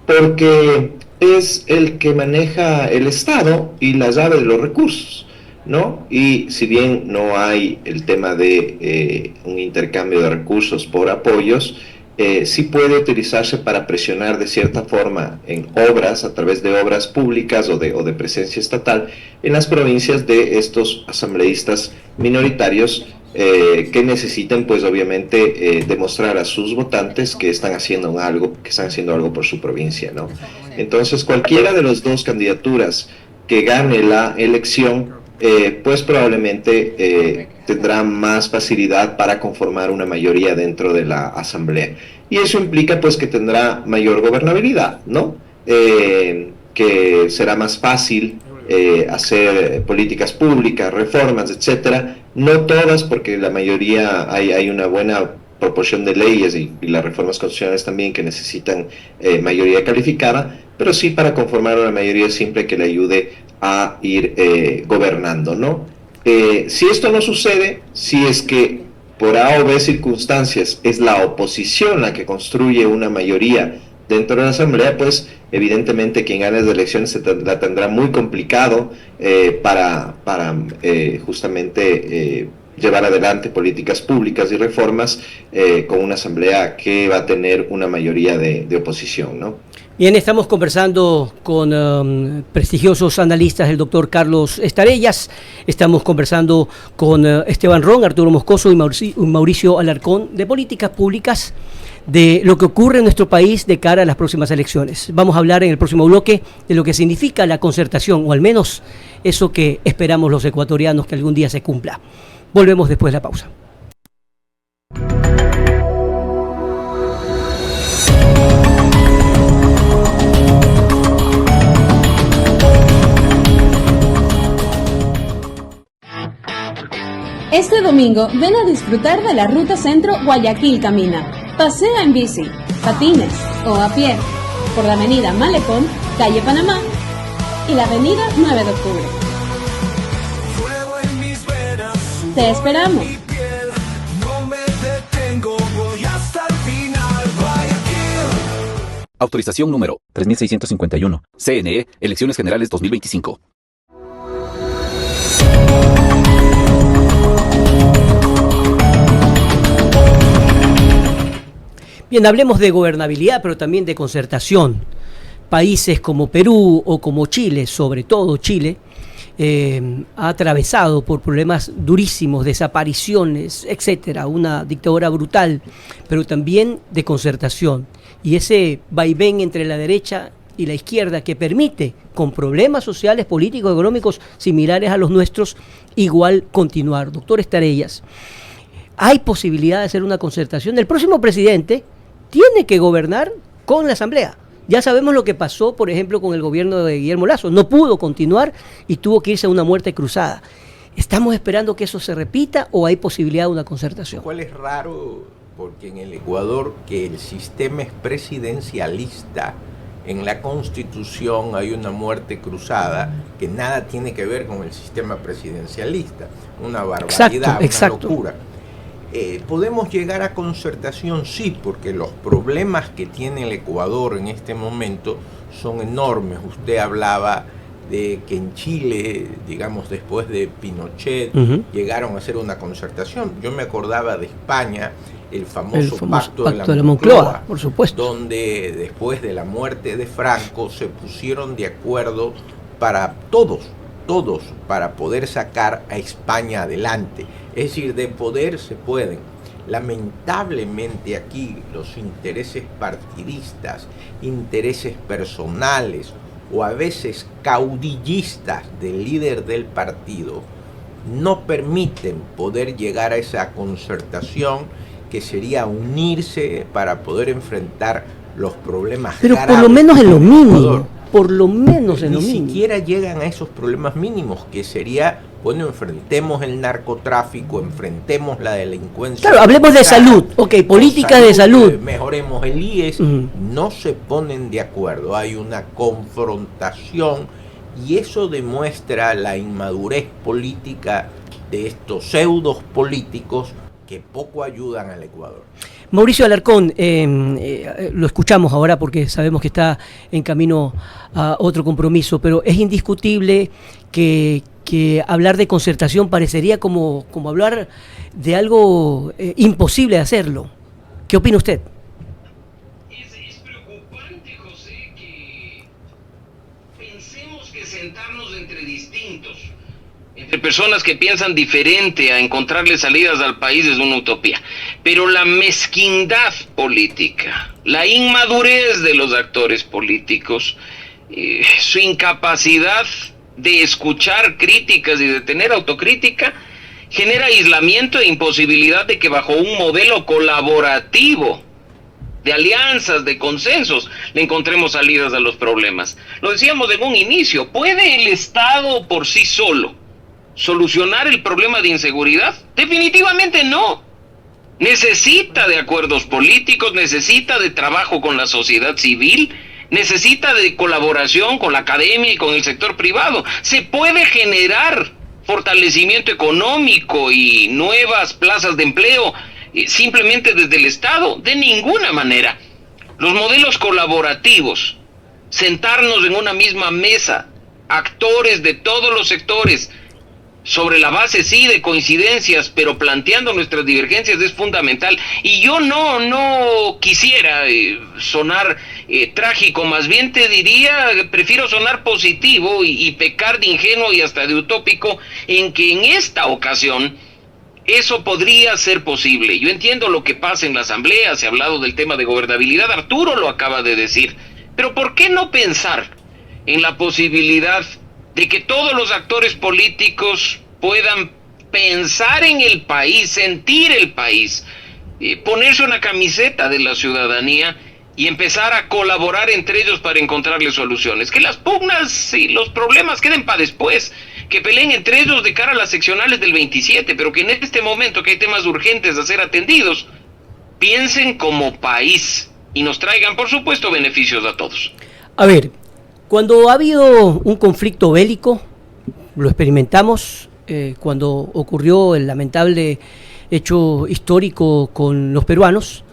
porque es el que maneja el Estado y la llave de los recursos, ¿no? Y si bien no hay el tema de un intercambio de recursos por apoyos, sí puede utilizarse para presionar de cierta forma en obras, a través de obras públicas o de presencia estatal en las provincias de estos asambleístas minoritarios que necesiten, pues obviamente, demostrar a sus votantes que están haciendo algo por su provincia, ¿no? Entonces, cualquiera de las dos candidaturas que gane la elección, pues probablemente tendrá más facilidad para conformar una mayoría dentro de la Asamblea. Y eso implica pues que tendrá mayor gobernabilidad, ¿no? Que será más fácil hacer políticas públicas, reformas, etcétera. No todas, porque la mayoría hay una buena proporción de leyes y las reformas constitucionales también que necesitan mayoría calificada, pero sí para conformar una mayoría simple que le ayude a ir gobernando, ¿no? Si esto no sucede, si es que por A o B circunstancias es la oposición la que construye una mayoría dentro de la Asamblea, pues evidentemente quien gane las elecciones la tendrá muy complicado para justamente llevar adelante políticas públicas y reformas con una Asamblea que va a tener una mayoría de oposición, ¿no? Bien, estamos conversando con prestigiosos analistas, el doctor Carlos Estarellas, estamos conversando con Esteban Ron, Arturo Moscoso y Mauricio Alarcón de políticas públicas, de lo que ocurre en nuestro país de cara a las próximas elecciones. Vamos a hablar en el próximo bloque de lo que significa la concertación, o al menos eso que esperamos los ecuatorianos que algún día se cumpla. Volvemos después de la pausa. Este domingo ven a disfrutar de la Ruta Centro Guayaquil Camina. Pasea en bici, patines o a pie por la avenida Malecón, calle Panamá y la avenida 9 de octubre. Te esperamos. Autorización número 3651. CNE, Elecciones Generales 2025. Bien, hablemos de gobernabilidad, pero también de concertación. Países como Perú o como Chile, sobre todo Chile, ha atravesado por problemas durísimos, desapariciones, etcétera, una dictadura brutal, pero también de concertación. Y ese vaivén entre la derecha y la izquierda que permite, con problemas sociales, políticos, económicos similares a los nuestros, igual continuar. Doctor Estarellas, ¿hay posibilidad de hacer una concertación? El próximo presidente tiene que gobernar con la Asamblea. Ya sabemos lo que pasó, por ejemplo, con el gobierno de Guillermo Lasso. No pudo continuar y tuvo que irse a una muerte cruzada. ¿Estamos esperando que eso se repita o hay posibilidad de una concertación? Lo cual es raro, porque en el Ecuador, que el sistema es presidencialista, en la Constitución hay una muerte cruzada que nada tiene que ver con el sistema presidencialista. Una barbaridad, una locura. ¿Podemos llegar a concertación? Sí, porque los problemas que tiene el Ecuador en este momento son enormes. Usted hablaba de que en Chile, digamos, después de Pinochet, llegaron a hacer una concertación. Yo me acordaba de España, el famoso pacto de la Moncloa, por supuesto, donde después de la muerte de Franco se pusieron de acuerdo para todos, para poder sacar a España adelante. Es decir, de poder se pueden. Lamentablemente aquí los intereses partidistas, intereses personales o a veces caudillistas del líder del partido no permiten poder llegar a esa concertación que sería unirse para poder enfrentar los problemas pero graves. Por lo menos en lo mínimo. Por lo menos en lo mínimo. Ni siquiera llegan a esos problemas mínimos, que sería, bueno, enfrentemos el narcotráfico, enfrentemos la delincuencia. Claro, hablemos de salud, políticas de salud. Mejoremos el IES. No se ponen de acuerdo, hay una confrontación y eso demuestra la inmadurez política de estos pseudos políticos que poco ayudan al Ecuador. Mauricio Alarcón, lo escuchamos ahora porque sabemos que está en camino a otro compromiso, pero es indiscutible que hablar de concertación parecería como hablar de algo imposible de hacerlo. ¿Qué opina usted? Es preocupante, José, que pensemos que sentarnos entre distintos, entre personas que piensan diferente a encontrarle salidas al país es una utopía. Pero la mezquindad política, la inmadurez de los actores políticos, su incapacidad de escuchar críticas y de tener autocrítica, genera aislamiento e imposibilidad de que bajo un modelo colaborativo, de alianzas, de consensos, le encontremos salidas a los problemas. Lo decíamos en un inicio, ¿puede el Estado por sí solo solucionar el problema de inseguridad? Definitivamente no. Necesita de acuerdos políticos, necesita de trabajo con la sociedad civil, necesita de colaboración con la academia y con el sector privado. Se puede generar fortalecimiento económico y nuevas plazas de empleo simplemente desde el Estado. De ninguna manera. Los modelos colaborativos, sentarnos en una misma mesa, actores de todos los sectores, sobre la base sí de coincidencias, pero planteando nuestras divergencias es fundamental. Y yo no quisiera sonar trágico, más bien te diría, prefiero sonar positivo y pecar de ingenuo y hasta de utópico en que en esta ocasión eso podría ser posible. Yo entiendo lo que pasa en la Asamblea, se ha hablado del tema de gobernabilidad, Arturo lo acaba de decir, pero ¿por qué no pensar en la posibilidad de que todos los actores políticos puedan pensar en el país, sentir el país, ponerse una camiseta de la ciudadanía y empezar a colaborar entre ellos para encontrarle soluciones? Que las pugnas y los problemas queden para después, que peleen entre ellos de cara a las seccionales del 27, pero que en este momento que hay temas urgentes a ser atendidos, piensen como país y nos traigan, por supuesto, beneficios a todos. A ver, cuando ha habido un conflicto bélico, lo experimentamos cuando ocurrió el lamentable hecho histórico con los peruanos,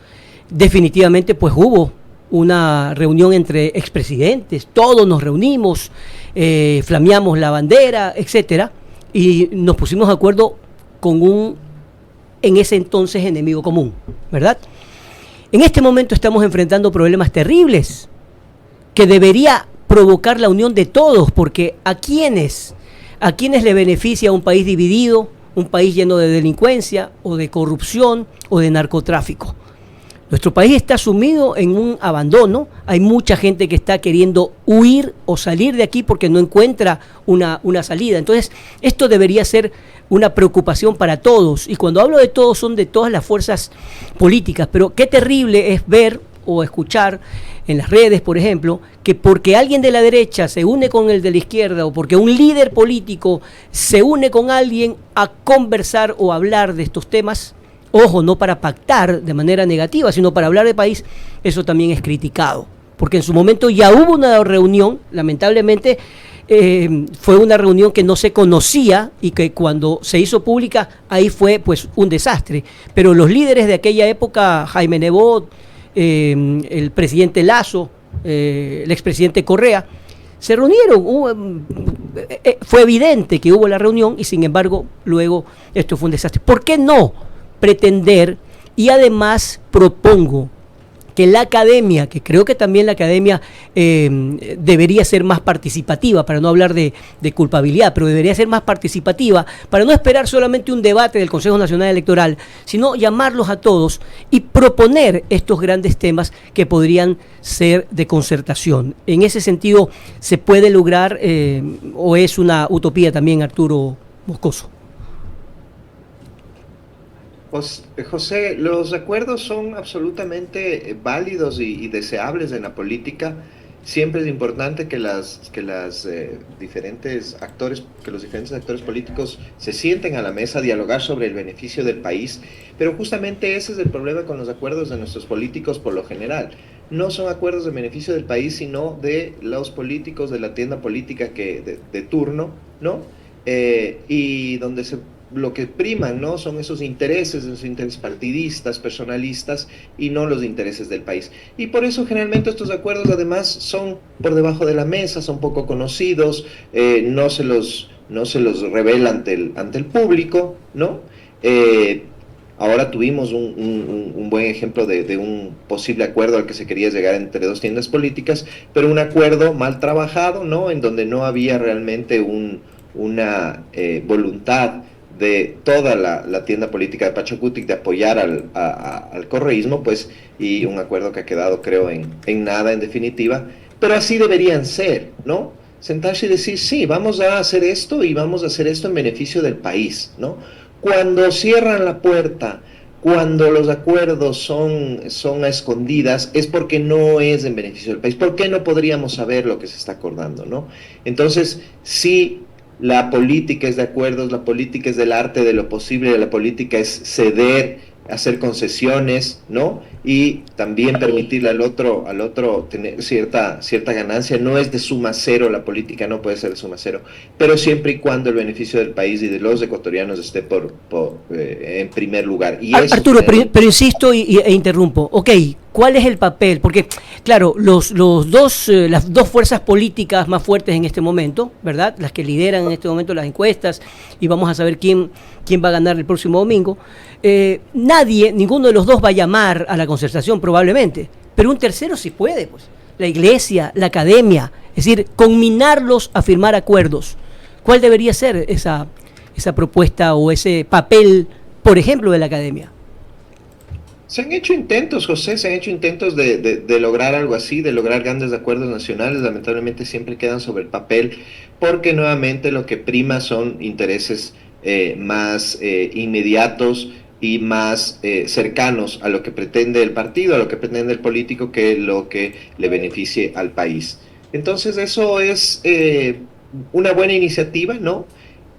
definitivamente pues hubo una reunión entre expresidentes, todos nos reunimos, flameamos la bandera, etcétera, y nos pusimos de acuerdo con un, en ese entonces, enemigo común, ¿verdad? En este momento estamos enfrentando problemas terribles que debería provocar la unión de todos, porque ¿a quiénes le beneficia un país dividido, un país lleno de delincuencia o de corrupción o de narcotráfico? Nuestro país está sumido en un abandono, hay mucha gente que está queriendo huir o salir de aquí porque no encuentra una salida. Entonces, esto debería ser una preocupación para todos, y cuando hablo de todos son de todas las fuerzas políticas, pero qué terrible es ver o escuchar en las redes, por ejemplo, que porque alguien de la derecha se une con el de la izquierda o porque un líder político se une con alguien a conversar o hablar de estos temas, ojo, no para pactar de manera negativa, sino para hablar de país, eso también es criticado. Porque en su momento ya hubo una reunión, lamentablemente fue una reunión que no se conocía y que cuando se hizo pública, ahí fue pues un desastre. Pero los líderes de aquella época, Jaime Nebot, el presidente Lasso, el expresidente Correa, se reunieron. Fue evidente que hubo la reunión y sin embargo luego esto fue un desastre. ¿Por qué no pretender? Y además propongo que la academia, que creo que también la academia debería ser más participativa, para no hablar de culpabilidad, pero debería ser más participativa, para no esperar solamente un debate del Consejo Nacional Electoral, sino llamarlos a todos y proponer estos grandes temas que podrían ser de concertación. En ese sentido, ¿se puede lograr o es una utopía también, Arturo Moscoso? José, los acuerdos son absolutamente válidos y deseables en la política. Siempre es importante que los diferentes actores políticos se sienten a la mesa a dialogar sobre el beneficio del país, pero justamente ese es el problema con los acuerdos de nuestros políticos por lo general. No son acuerdos de beneficio del país, sino de los políticos de la tienda política de turno, ¿no? Y donde lo que priman, ¿no?, son esos intereses partidistas, personalistas, y no los intereses del país. Y por eso generalmente estos acuerdos además son por debajo de la mesa, son poco conocidos, no se los revela ante el público, ¿no? Ahora tuvimos un buen ejemplo de un posible acuerdo al que se quería llegar entre dos tiendas políticas, pero un acuerdo mal trabajado, ¿no?, en donde no había realmente una voluntad de toda la tienda política de Pachacutic de apoyar al correísmo, pues, y un acuerdo que ha quedado, creo, en nada, en definitiva. Pero así deberían ser, ¿no? Sentarse y decir, sí, vamos a hacer esto y vamos a hacer esto en beneficio del país, ¿no? Cuando cierran la puerta, cuando los acuerdos son a escondidas, es porque no es en beneficio del país. ¿Por qué no podríamos saber lo que se está acordando, no? Entonces, sí, la política es de acuerdos, la política es del arte de lo posible, la política es ceder, hacer concesiones, ¿no? Y también permitirle al otro tener cierta ganancia. No es de suma cero, la política no puede ser de suma cero, pero siempre y cuando el beneficio del país y de los ecuatorianos esté en primer lugar. Y Arturo, pero insisto e interrumpo. Ok, ¿Cuál es el papel? Porque, claro, las dos fuerzas políticas más fuertes en este momento, ¿verdad? Las que lideran en este momento las encuestas, y vamos a saber quién va a ganar el próximo domingo. Ninguno de los dos va a llamar a la concertación probablemente, pero un tercero sí puede, pues. La iglesia, la academia, es decir, conminarlos a firmar acuerdos. ¿Cuál debería ser esa propuesta o ese papel, por ejemplo, de la academia? Se han hecho intentos, José, de lograr algo así, de lograr grandes acuerdos nacionales. Lamentablemente siempre quedan sobre el papel, porque nuevamente lo que prima son intereses más inmediatos y más cercanos a lo que pretende el partido, a lo que pretende el político, que lo que le beneficie al país. Entonces eso es una buena iniciativa, ¿no?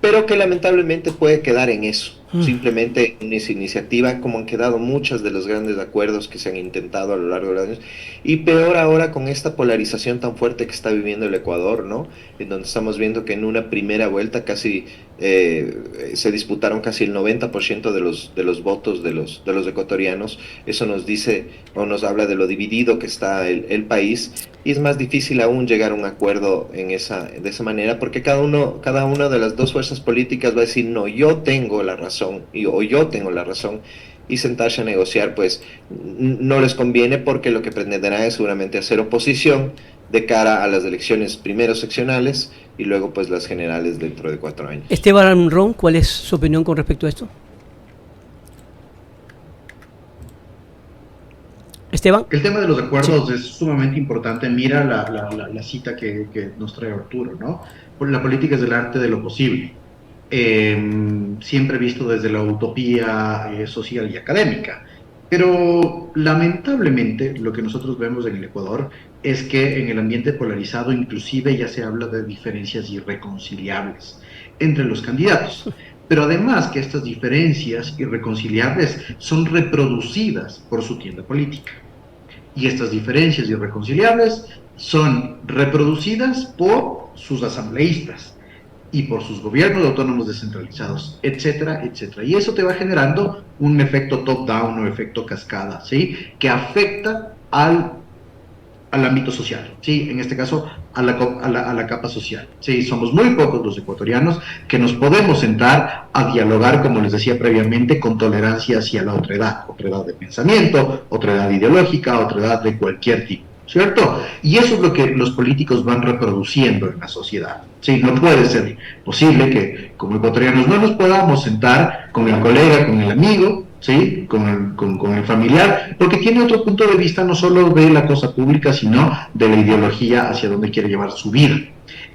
Pero que lamentablemente puede quedar en eso. Simplemente en esa iniciativa, como han quedado muchos de los grandes acuerdos que se han intentado a lo largo de los años, y peor ahora con esta polarización tan fuerte que está viviendo el Ecuador, ¿no? En donde estamos viendo que en una primera vuelta casi se disputaron casi el 90% de los votos de los ecuatorianos. Eso nos dice o nos habla de lo dividido que está el país, y es más difícil aún llegar a un acuerdo de esa manera, porque cada una de las dos fuerzas políticas va a decir, no, yo tengo la razón, o yo tengo la razón, y sentarse a negociar pues no les conviene, porque lo que pretenderán es seguramente hacer oposición de cara a las elecciones primero seccionales y luego pues las generales dentro de 4 años. Esteban Ron, ¿cuál es su opinión con respecto a esto? Esteban. El tema de los acuerdos es sumamente importante. Mira la cita que nos trae Arturo, ¿no? La política es el arte de lo posible. Siempre visto desde la utopía social y académica. Pero lamentablemente lo que nosotros vemos en el Ecuador es que en el ambiente polarizado inclusive ya se habla de diferencias irreconciliables entre los candidatos. Pero además que estas diferencias irreconciliables son reproducidas por su tienda política. Y estas diferencias irreconciliables son reproducidas por sus asambleístas y por sus gobiernos autónomos descentralizados, etcétera, etcétera. Y eso te va generando un efecto top-down o efecto cascada, ¿sí? Que afecta al ámbito social, ¿sí? En este caso, a la capa social, ¿sí? Somos muy pocos los ecuatorianos que nos podemos sentar a dialogar, como les decía previamente, con tolerancia hacia la otra edad de pensamiento, otra edad ideológica, otra edad de cualquier tipo, ¿cierto? Y eso es lo que los políticos van reproduciendo en la sociedad, ¿sí? No puede ser posible que como ecuatorianos no nos podamos sentar con el colega, con el amigo, ¿sí? Con el familiar, porque tiene otro punto de vista, no solo de la cosa pública, sino de la ideología hacia donde quiere llevar su vida.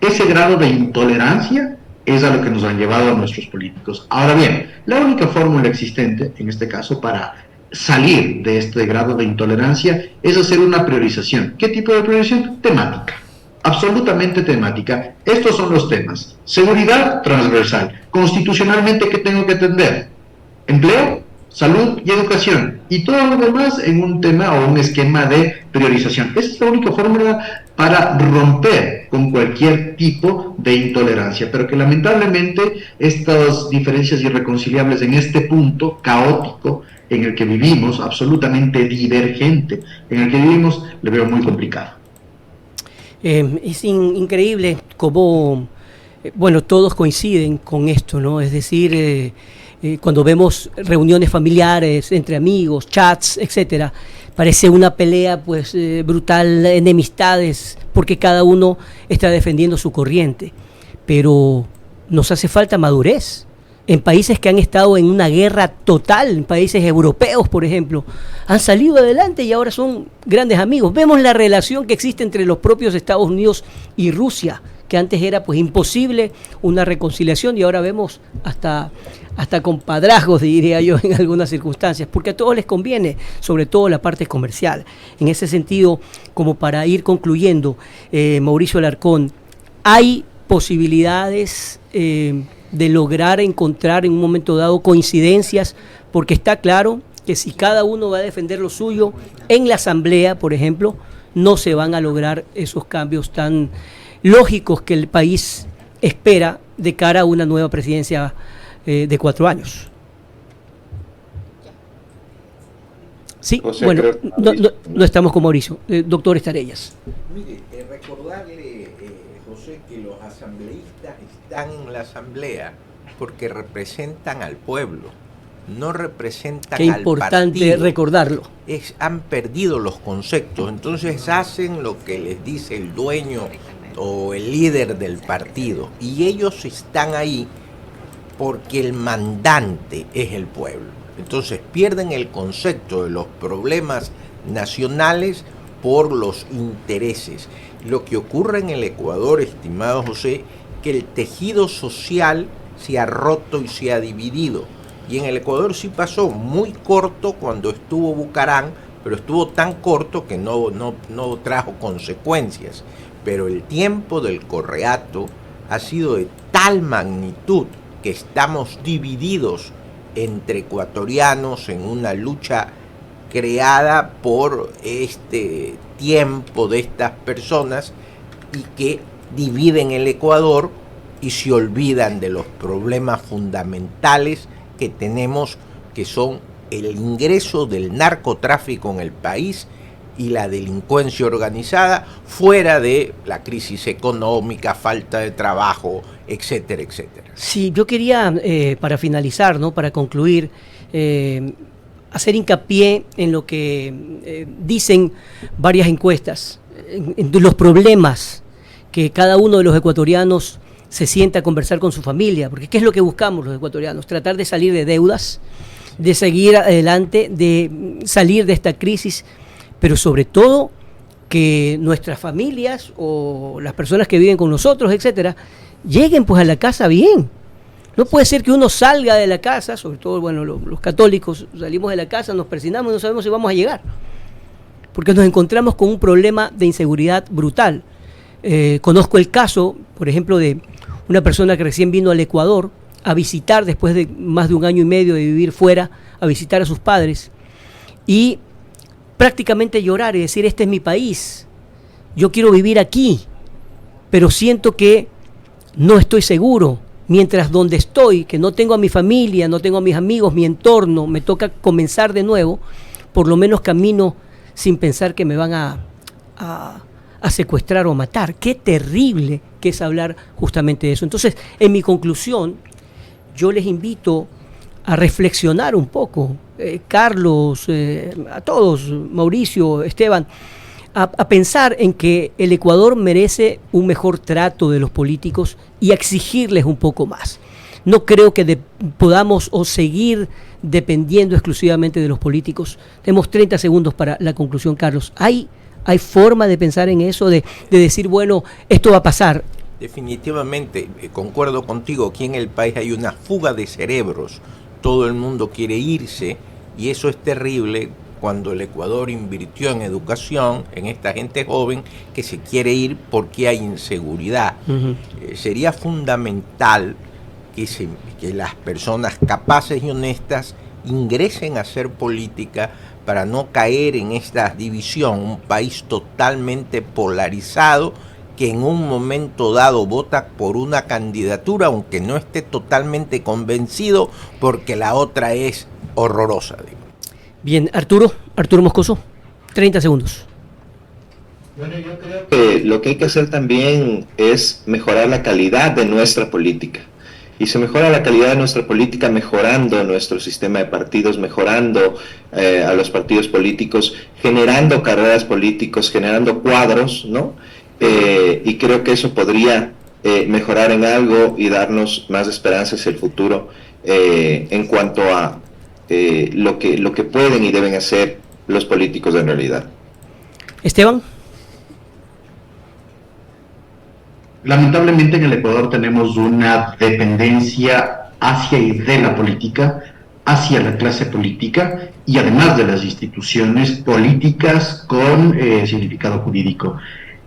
Ese grado de intolerancia es a lo que nos han llevado a nuestros políticos. Ahora bien, la única fórmula existente, en este caso, para salir de este grado de intolerancia es hacer una priorización. ¿Qué tipo de priorización? Temática. Absolutamente temática. Estos son los temas. Seguridad transversal. Constitucionalmente, ¿qué tengo que atender? Empleo, salud y educación, y todo lo demás en un tema o un esquema de priorización. Esa es la única fórmula para romper con cualquier tipo de intolerancia, pero que lamentablemente estas diferencias irreconciliables en este punto caótico en el que vivimos, absolutamente divergente en el que vivimos, le veo muy complicado. Es increíble cómo, bueno, todos coinciden con esto, ¿no? Es decir, cuando vemos reuniones familiares entre amigos, chats, etcétera, parece una pelea pues brutal, enemistades, porque cada uno está defendiendo su corriente. Pero nos hace falta madurez. En países que han estado en una guerra total, en países europeos, por ejemplo, han salido adelante y ahora son grandes amigos. Vemos la relación que existe entre los propios Estados Unidos y Rusia, que antes era pues imposible una reconciliación, y ahora vemos hasta compadrazgos, diría yo, en algunas circunstancias, porque a todos les conviene, sobre todo la parte comercial. En ese sentido, como para ir concluyendo, Mauricio Alarcón, ¿hay posibilidades de lograr encontrar en un momento dado coincidencias? Porque está claro que si cada uno va a defender lo suyo en la asamblea, por ejemplo, no se van a lograr esos cambios tan lógicos que el país espera de cara a una nueva presidencia de 4 años. Sí, José, bueno, creo no estamos con Mauricio. Doctor Estarellas. Mire, recordarle, José, que los asambleístas están en la asamblea porque representan al pueblo, no representan Qué al importante partido. recordarlo. Han perdido los conceptos, entonces hacen lo que les dice el dueño o el líder del partido, y ellos están ahí porque el mandante es el pueblo. Entonces pierden el concepto de los problemas nacionales por los intereses. Lo que ocurre en el Ecuador, estimado José, que el tejido social se ha roto y se ha dividido. Y en el Ecuador sí pasó muy corto cuando estuvo Bucarán, pero estuvo tan corto que no trajo consecuencias. Pero el tiempo del Correato ha sido de tal magnitud que estamos divididos entre ecuatorianos en una lucha creada por este tiempo de estas personas y que dividen el Ecuador y se olvidan de los problemas fundamentales que tenemos, que son el ingreso del narcotráfico en el país y la delincuencia organizada, fuera de la crisis económica, falta de trabajo, etcétera, etcétera. Sí, yo quería, para finalizar, ¿no?, para concluir, hacer hincapié en lo que dicen varias encuestas, en los problemas que cada uno de los ecuatorianos se sienta a conversar con su familia, porque ¿qué es lo que buscamos los ecuatorianos? Tratar de salir de deudas, de seguir adelante, de salir de esta crisis, pero sobre todo que nuestras familias o las personas que viven con nosotros, etcétera, lleguen pues a la casa bien. No puede ser que uno salga de la casa, sobre todo, bueno, los católicos salimos de la casa, nos persignamos y no sabemos si vamos a llegar, porque nos encontramos con un problema de inseguridad brutal. Conozco el caso, por ejemplo, de una persona que recién vino al Ecuador a visitar, después de más de 1 año y medio de vivir fuera, a visitar a sus padres, y prácticamente llorar y decir, este es mi país, yo quiero vivir aquí, pero siento que no estoy seguro, mientras donde estoy, que no tengo a mi familia, no tengo a mis amigos, mi entorno, me toca comenzar de nuevo, por lo menos camino sin pensar que me van a secuestrar o matar. Qué terrible que es hablar justamente de eso. Entonces, en mi conclusión, yo les invito a reflexionar un poco, Carlos, a todos, Mauricio, Esteban, a pensar en que el Ecuador merece un mejor trato de los políticos y a exigirles un poco más. No creo que podamos o seguir dependiendo exclusivamente de los políticos. Tenemos 30 segundos para la conclusión, Carlos. ¿Hay forma de pensar en eso, de decir, bueno, esto va a pasar? Definitivamente, concuerdo contigo, aquí en el país hay una fuga de cerebros, todo el mundo quiere irse y eso es terrible cuando el Ecuador invirtió en educación, en esta gente joven que se quiere ir porque hay inseguridad. Sería fundamental que las personas capaces y honestas ingresen a hacer política para no caer en esta división, un país totalmente polarizado que en un momento dado vota por una candidatura aunque no esté totalmente convencido porque la otra es horrorosa. Bien, Arturo Moscoso, 30 segundos. Bueno, yo creo que lo que hay que hacer también es mejorar la calidad de nuestra política. Y se mejora la calidad de nuestra política mejorando nuestro sistema de partidos, mejorando a los partidos políticos, generando carreras políticos, generando cuadros, ¿no? Y creo que eso podría mejorar en algo y darnos más esperanza hacia el futuro en cuanto a lo que pueden y deben hacer los políticos en realidad. Esteban. Lamentablemente en el Ecuador tenemos una dependencia hacia y de la política, hacia la clase política y además de las instituciones políticas con significado jurídico.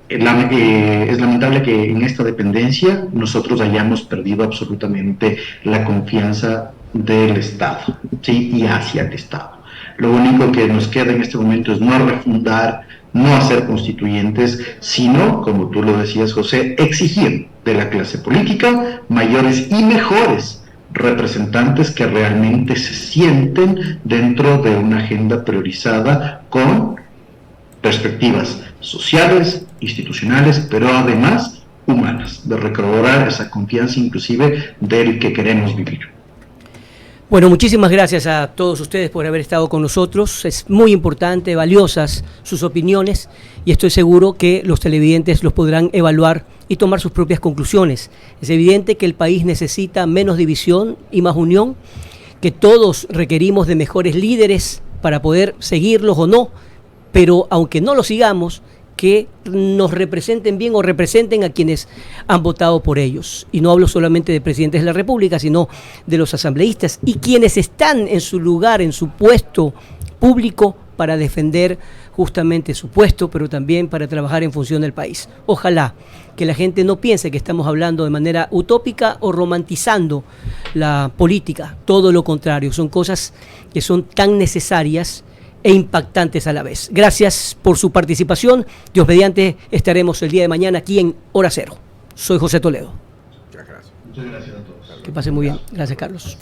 Es lamentable que en esta dependencia nosotros hayamos perdido absolutamente la confianza del Estado, ¿sí? Y hacia el Estado. Lo único que nos queda en este momento es no refundar, no hacer constituyentes, sino, como tú lo decías, José, exigir de la clase política mayores y mejores representantes que realmente se sienten dentro de una agenda priorizada con perspectivas sociales, institucionales, pero además humanas, de recobrar esa confianza inclusive del que queremos vivir. Bueno, muchísimas gracias a todos ustedes por haber estado con nosotros. Es muy importante, valiosas sus opiniones y estoy seguro que los televidentes los podrán evaluar y tomar sus propias conclusiones. Es evidente que el país necesita menos división y más unión, que todos requerimos de mejores líderes para poder seguirlos o no, pero aunque no los sigamos, que nos representen bien o representen a quienes han votado por ellos. Y no hablo solamente de presidentes de la República, sino de los asambleístas y quienes están en su lugar, en su puesto público para defender justamente su puesto, pero también para trabajar en función del país. Ojalá que la gente no piense que estamos hablando de manera utópica o romantizando la política. Todo lo contrario, son cosas que son tan necesarias e impactantes a la vez. Gracias por su participación. Dios mediante, estaremos el día de mañana aquí en Hora Cero. Soy José Toledo. Muchas gracias. Muchas gracias a todos. Que pasen muy bien. Gracias, Carlos.